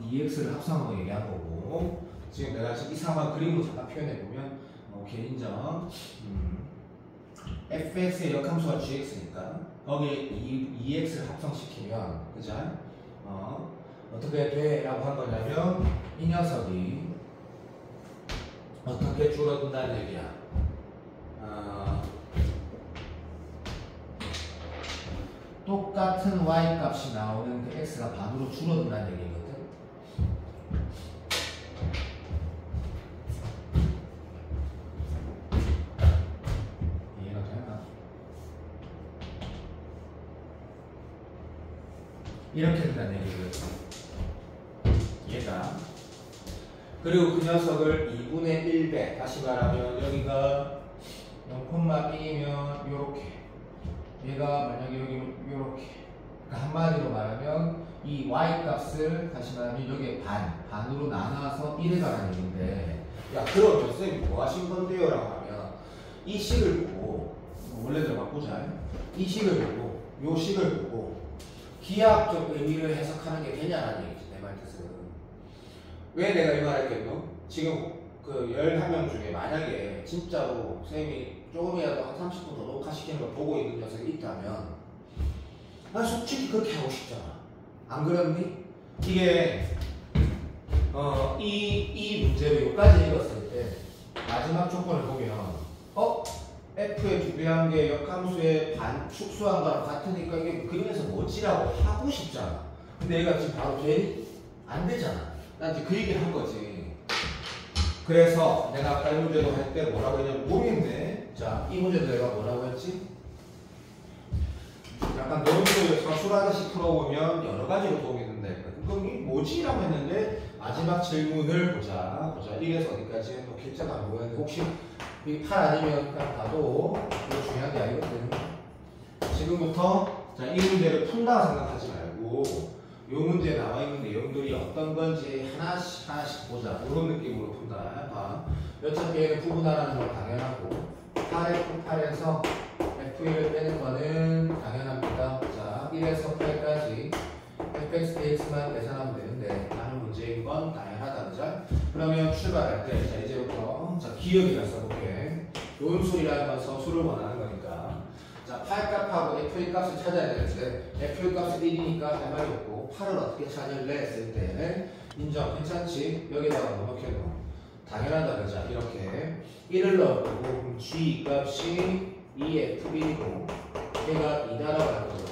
2x를 합성한 거 얘기한 거고 지금 내가 지금 이 상황 그림으로 잠깐 표현해보면 오케이 인정. fx의 역함수가 gx니까 거기에 2x를 합성시키면 그죠? 어떻게 돼? 라고 한 거냐면 이 녀석이 어떻게 줄어든다는 얘기야. 똑같은 y 값이 나오는 그 x가 반으로 줄어든다는 얘기거든. 이해가 되나? 이렇게 된다는 얘기거든. 얘가 그리고 그 녀석을 2분의 1배 다시 말하면 여기가 0,2면 요렇게 얘가 만약에 여기 요렇게 그러니까 한마디로 말하면 이 y 값을 다시 말하면 여기에 반으로 나눠서 1에 가라는 얘기인데 야 그러면 선생님 뭐 하신 건데요? 라고 하면 이 식을 보고 원래대로 바꾸자. 이 식을 보고 요 식을 보고 기하학적 의미를 해석하는 게 되냐라는 얘기지. 내 말 뜻은 왜 내가 이 말 했겠노? 지금 그 11명 중에 만약에 진짜로 선생님이 조금이라도 한 30분 더 녹화시키는 걸 보고 있는 녀석이 있다면 난 솔직히 그렇게 하고 싶잖아. 안 그렇니? 이게 이 문제를 여기까지 읽었을 때 마지막 조건을 보면 f의 두 배한 게 역함수의 반 축소한 거랑 같으니까 이게 그림에서 뭐지라고 하고 싶잖아. 근데 얘가 지금 바로 되니? 안 되잖아. 난 이제 그 얘기를 한 거지. 그래서 내가 아까 이 문제도 할 때 뭐라고 했냐면 모르겠네. 자, 이 문제도 내가 뭐라고 했지? 약간 논술 서술하듯이 풀어보면 여러 가지로 도움이 된다 했거든. 그럼 이게 뭐지? 라고 했는데 마지막 질문을 보자. 이래서 어디까지? 뭐 길자가 안 보였는데 혹시 이 8 아니면 그냥 봐도 이거 중요한 게 아니거든. 지금부터 자, 이 문제를 푼다고 생각하지 말고 이 문제에 나와 있는 내용들이 어떤 건지 하나씩 보자. 이런 느낌으로 푼다. 봐. 어차피 얘는 부분하라는 건 당연하고 8F8에서 F1을 빼는 거는 1에서 8까지 fx, dx만 계산하면 되는데 라는 문제인 건 당연하다, 그죠? 그러면 출발할 때, 자, 이제부터, 자, 기억이라 써볼게. 요인수이라는 건 서술을 원하는 거니까. 자, 8값하고 f1 값을 찾아야 되는데, f1 값이 1이니까 할 말이 없고, 8을 어떻게 찾을래? 했을 때, 인정, 괜찮지? 여기다가 뭐 넣겠노? 당연하다, 그죠? 이렇게. 1을 넣고, g 값이 2f1이고, 얘가 2다라고 할 거거든.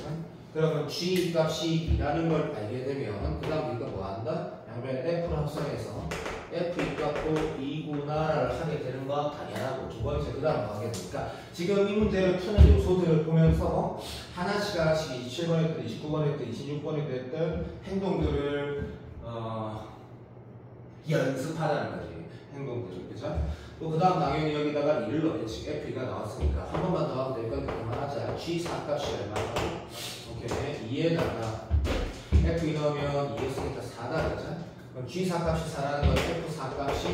그러면 g 값이 2라는 걸 알게 되면 그 다음 우리가 뭐 한다? 양변에 f를 합성해서 f 이 값도 2구나를 하게 되는 건 당연하고 두 번째 그 다음 뭐 하게 되니까 지금 이 문제를 푸는 요소들을 보면서 하나씩 하나씩 27번에 됐든 29번에 됐든 26번에 됐든 행동들을 연습하라는 거지. 행동들을, 그죠? 또 그 다음 당연히 여기다가 2를 넣겠지. f2가 나왔으니까 한 번만 더 하면 될 건데 그만하자. g4 값이 얼마나? 오케이. 2에다가 f2 넣으면 2였으니까 4다, 그죠? 그럼 g4 값이 4라는 건 f4 값이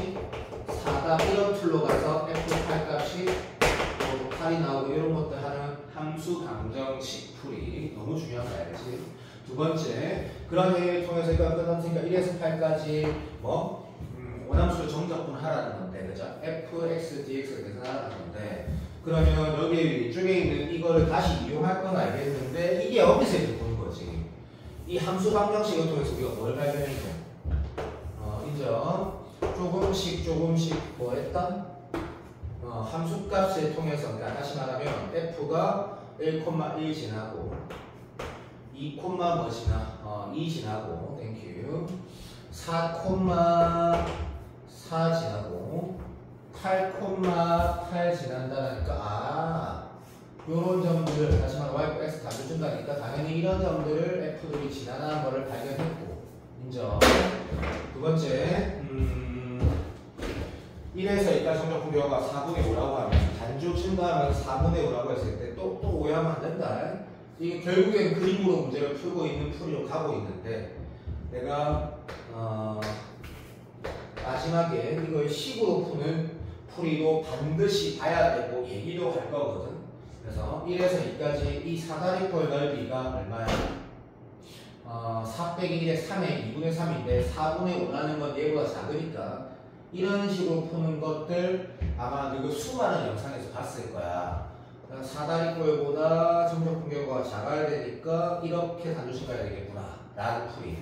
4다. 이런 툴로 가서 f8 값이 또 8이 나오고 이런 것들 하는 함수 방정식 풀이 너무 중요한 거 알지? 두 번째, 그런 행위를 통해서 이거 끝났으니까 1에서 8까지 뭐? 원함수를 정적분하라는 건데, 그죠? fx, dx를 계산하라는 건데, 그러면 여기 위쪽에 있는 이거를 다시 이용할 건 알겠는데, 이게 어디서 이렇게 보는 거지? 이 함수 방정식을 통해서 우리가 뭘 발견했죠? 인정. 조금씩 뭐 했다? 함수 값을 통해서, 그러니까 다시 말하면, f가 1,1 지나고, 2, 뭐 지나? 2 지나고, 땡큐. 4, 지나고 8,8 지난다니까 요런 점들 다시 말해 y, x 답을 준다니까 당연히 이런 점들을 f들이 지나가는 거를 발견했고 인정. 두 번째 1에서 2까지 정적 분교가 4분의 5라고 하면 단주 증가하면 4분의 5라고 했을 때 또 오해하면 안 된다. 이게 결국엔 그림으로 문제를 풀고 있는 풀이로 가고 있는데 내가 마지막에 이걸 식으로 푸는 풀이도 반드시 봐야 되고 얘기도 할 거거든. 그래서 1에서 2까지 이 사다리꼴 넓이가 얼마야? 4 빼기 1의 3의 2분의 3인데 4분의 5라는 건 얘보다 작으니까 이런 식으로 푸는 것들 아마 이거 수많은 영상에서 봤을 거야. 사다리꼴보다 정적 분교가 작아야 되니까 이렇게 단조식 가야 되겠구나 라는 풀이.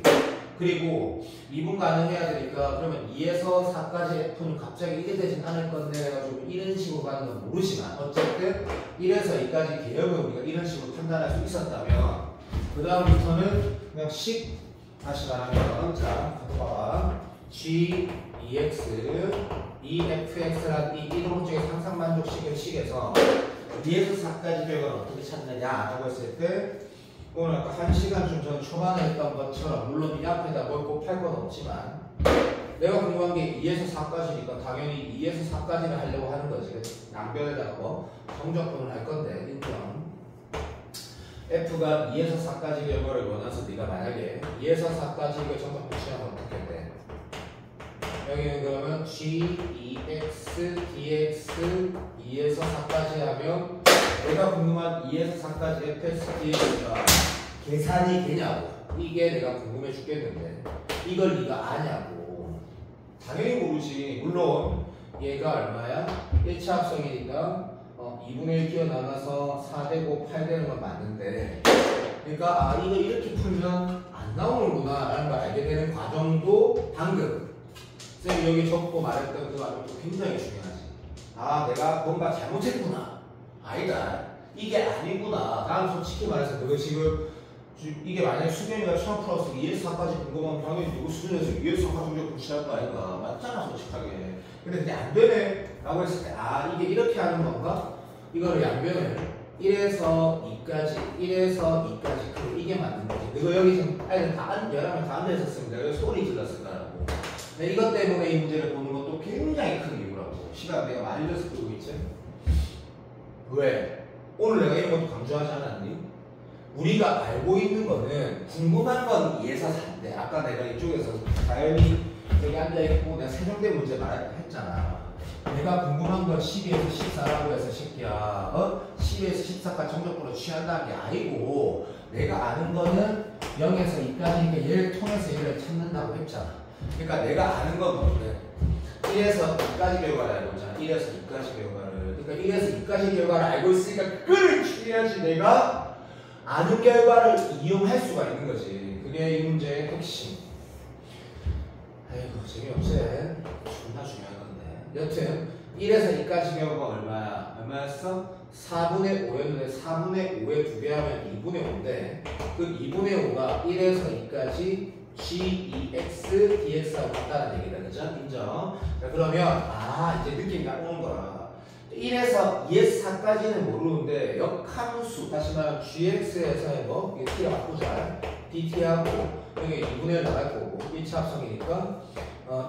그리고 미분 가능해야 되니까 그러면 2에서 4까지 f는 갑자기 이게 되진 않을 건데 해가지고 이런 식으로 가는 건 모르지만 어쨌든 1에서 2까지 개념을 우리가 이런 식으로 판단할 수 있었다면 그 다음부터는 그냥 식 다시 말하면 자 봐봐 g, ex, efx라는 이 이동적인 상상만족식의 식에서 2에서 4까지 결과를 어떻게 찾느냐라고 했을 때 오늘 아까 1시간쯤 전 초반에 했던 것처럼 물론 이 앞에다 뭘 곱할 건 없지만 내가 궁금한 게 2에서 4까지니까 당연히 2에서 4까지를 하려고 하는 거지. 양변에다가 뭐 정적분을 할 건데 인정. F가 2에서 4까지 결과를 원해서 네가 만약에 2에서 4까지 이걸 정적분 취하면 어떻게 돼? 여기는 그러면 G, EX, DX 2에서 4까지 하면 내가 궁금한 2에서 4까지 fx, dx가 계산이 되냐고. 이게 내가 궁금해 죽겠는데 이걸 네가 아냐고. 당연히 모르지. 물론 얘가 얼마야? 1차 합성이니까 2분의 1 끼워 나눠서 4 되고 8 되는 건 맞는데 그러니까 이거 이렇게 풀면 안 나오는구나 라는 걸 알게 되는 과정도 방금 쌤이 여기 적고 말했던 그 과정도 굉장히 중요하지. 내가 뭔가 잘못했구나. 아니다. 이게 아니구나. 난 솔직히 말해서 너가 지금 이게 만약에 수경이가 처음 풀어서 2에서 4까지 궁금하면 당연히 누구 수준에서 2에서 4까지 정도 무시할 거 아닌가. 맞잖아 솔직하게. 근데 그게 안 되네 라고 했을 때 이게 이렇게 하는 건가? 이거를 양변을 1에서 2까지 그리고 이게 맞는 거지. 이거 여기 지금 여러 명 다 앉아있었으면 내가 소리 질렀을 거라고. 근데 이것 때문에 이 문제를 보는 것도 굉장히 큰 이유라고. 시간 내가 많이 들어서 보고 있지? 왜? 오늘 내가 이런 것도 강조하지 않았니? 우리가 알고 있는 거는 궁금한 건 2에서 4인데 아까 내가 이쪽에서 자연히 여기 앉아있고 내가 세종대 문제 말했잖아. 내가 궁금한 건 12에서 14라고 해서 새끼야 12에서 14까지 정적분을 취한다는 게 아니고 내가 아는 거는 0에서 2까지니까 얘를 통해서 얘를 찾는다고 했잖아. 그러니까 내가 아는 건 뭔데? 1에서 2까지 결과를 알고 있잖아. 1에서 2까지 결과를. 그러니까 1에서 2까지 결과를 알고 있으니까 그걸 추려야지 내가 아는 결과를 이용할 수가 있는 거지. 그게 이 문제의 핵심. 아이고 재미없지. 존나 중요한 건데. 여튼 1에서 2까지 결과가 얼마야? 얼마였어? 4분의 5였는데 4분의 5에 2배 하면 2분의 5인데 그 2분의 5가 1에서 2까지 G2X dx하고 같다는 얘기다. 그죠? 인정? 자, 그러면 이제 느낌이 딱 오는 거라. 1에서 2에서 4까지는 모르는데 역함수 다시 말하면 gx에서의 뭐 이게 t를 바꾸자. dt하고 여기 2분의 1 나갈 거고 1차 합성이니까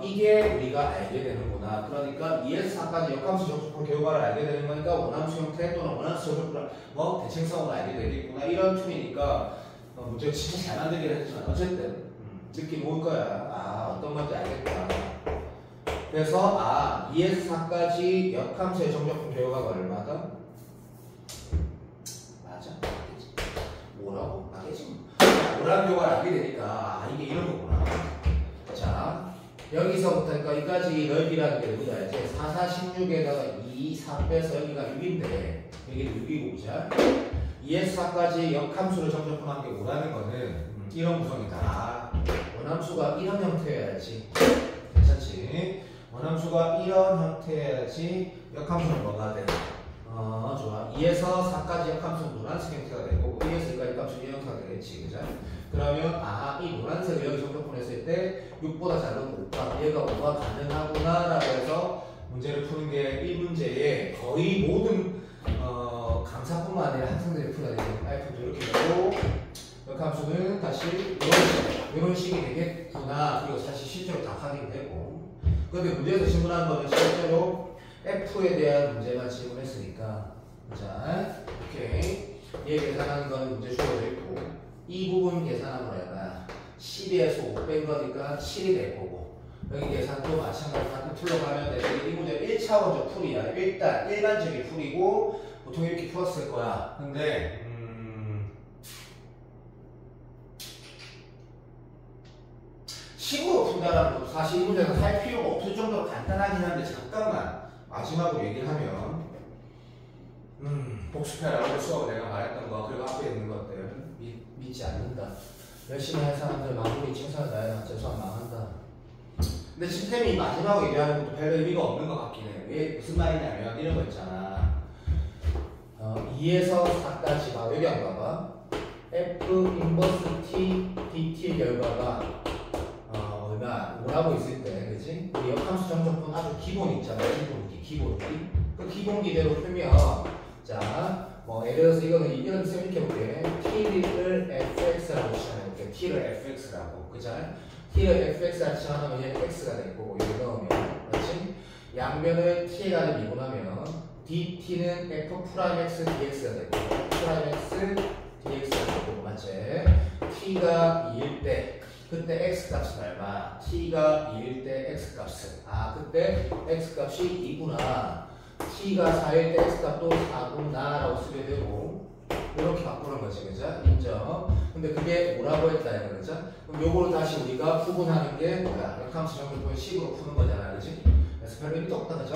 이게 우리가 알게 되는구나. 그러니까 2에서 4까지 역함수 적합한 결과를 알게 되는 거니까 원함수 형태 또는 원함수 적합한 뭐 대칭성을 알게 되겠구나. 이런 툴이니까 문제가 진짜 잘 만들긴 했지만 어쨌든 느낌 올 거야. 어떤 건지 알겠구나. 그래서 2에서 4까지 역함수의 정적분 결과가 얼마다? 맞아? 맞겠지. 뭐라고? 맞겠지. 뭐라는 결과를 알게 되니까 이게 이런 거구나. 자, 여기서부터 여기까지 넓이라는 게 누구다 이제 4, 4, 16에다가 2, 4 빼서 여기가 6인데 여기도 6이고 그죠? 2에서 4까지 역함수를 정적분한 게 뭐라는 거는 이런 구성이다. 원함수가 이런 형태여야지. 괜찮지? 원함수가 이런 형태여야지 역함수는 뭐가 돼? 좋아. 2에서 4까지 역함수는 노란색 형태가 되고 1에서 2까지 역함수는 이 형태가 되겠지. 그죠? 그러면 이 노란색을 여기 정적분했을 때 6보다 작은 5가 얘가 5가 가능하구나 라고 해서 문제를 푸는 게 이 문제의 거의 모든 강사뿐만 아니라 학생들이 풀어야 되는 알프도 이렇게 되고 역함수는 다시 이런 식이 되겠구나. 그리고 사실 실제로 다 확인이 되고. 그런데 문제에서 질문한 거는 실제로 F에 대한 문제만 질문했으니까. 자, 오케이. 얘 계산하는 거는 문제 주어져 있고, 이 부분 계산하면 얼마야? 12에서 5 뺀 거니까 7이 될 거고, 여기 계산도 마찬가지로 같은 툴로 가면 돼. 이 문제 1차원적 풀이야. 일단 일반적인 풀이고, 보통 이렇게 풀었을 거야. 근데, 식으로 푼다라는 것도 사실 이 문제는 할 필요가 없을 정도로 간단하긴 한데 잠깐만 마지막으로 얘기를 하면 복습해라. 수업 내가 말했던 거 그리고 앞에 있는 것들 믿지 않는다. 열심히 할 사람들 마무리 칭찬을 제 수업 망한다. 근데 시스템이 마지막으로 얘기하는 것도 별 의미가 없는 것 같긴 해. 왜 무슨 말이냐면 이런 거 있잖아. 2에서 4까지 여기 한번 봐봐. F 인버스 T dt 결과가 뭐라고 있을 때, 그치? 우리 역함수 정적분 아주 기본 있잖아. 기본기. 그 기본기대로 풀면, 자, 예를 들어서 이거는 이런 생각해볼게. T를 fx라고 치환해볼게. T를 fx라고. 그죠? T를 fx라고 치환하면 얘는 x가 될 거고, 여기 넣으면. 그렇지? 양면을 t가 미분하면, dt는 f'(x) dx가 될 거고, f'(x) dx가 될 거고, 맞지? t가 2일 때, 그때 x 값은 얼마? t가 2일 때 x 값은 그때 x 값이 2구나. t가 4일 때 x 값도 4구나 라고 쓰게 되고 이렇게 바꾸는 거지. 그죠? 인정. 근데 그게 뭐라고 했다 이거 그죠? 그럼 요거를 다시 우리가 구분하는 게 뭐야? 역함수 정글표의 식으로 푸는 거잖아. 그지? 그래서 별 의미도 없다. 그죠?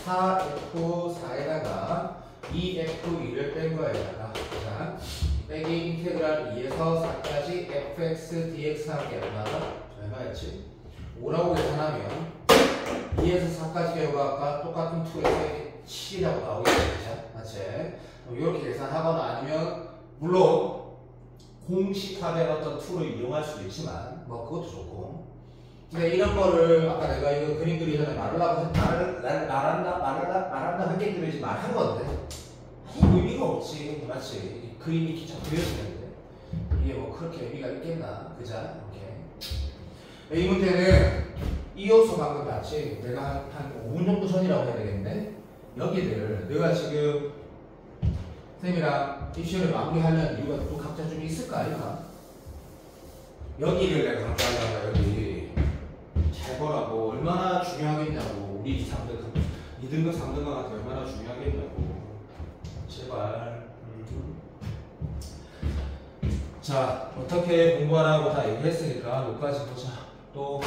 4f4에다가 2f2를 뺀 거야. 여기다가. 자, 빼기 인테그랄 2에서 4까지 fx dx 하는 게 얼마였지? 5라고 계산하면 2에서 4까지 결과가 똑같은 툴에서 7이라고 나오겠죠. 맞지? 이렇게 계산하거나 아니면 물론 공식화된 어떤 툴을 이용할 수도 있지만 그것도 좋고. 근데 이런 거를 아까 내가 이거 그림 그리기 전에 말한다 하겠지 말한 건데 의미가 없지. 맞지? 그림이 기차 그려지는데 이게 그렇게 의미가 있겠나? 그자? 오케이. 이 문제는 이 요소 방금 봤지? 내가 한 5분 정도 전이라고 해야 되겠네? 여기를 내가 지금 쌤이랑 입시를 마무리하려는 이유가 또 각자 좀 있을까? 아닌가? 여기를 내가 강조하려고 여기 잘 보라고 얼마나 중요하겠냐고. 우리 3등 2등급 3등급한테 얼마나 중요하겠냐고. 제발. 자, 어떻게 공부하라고 다 얘기했으니까 여기까지 보자. 또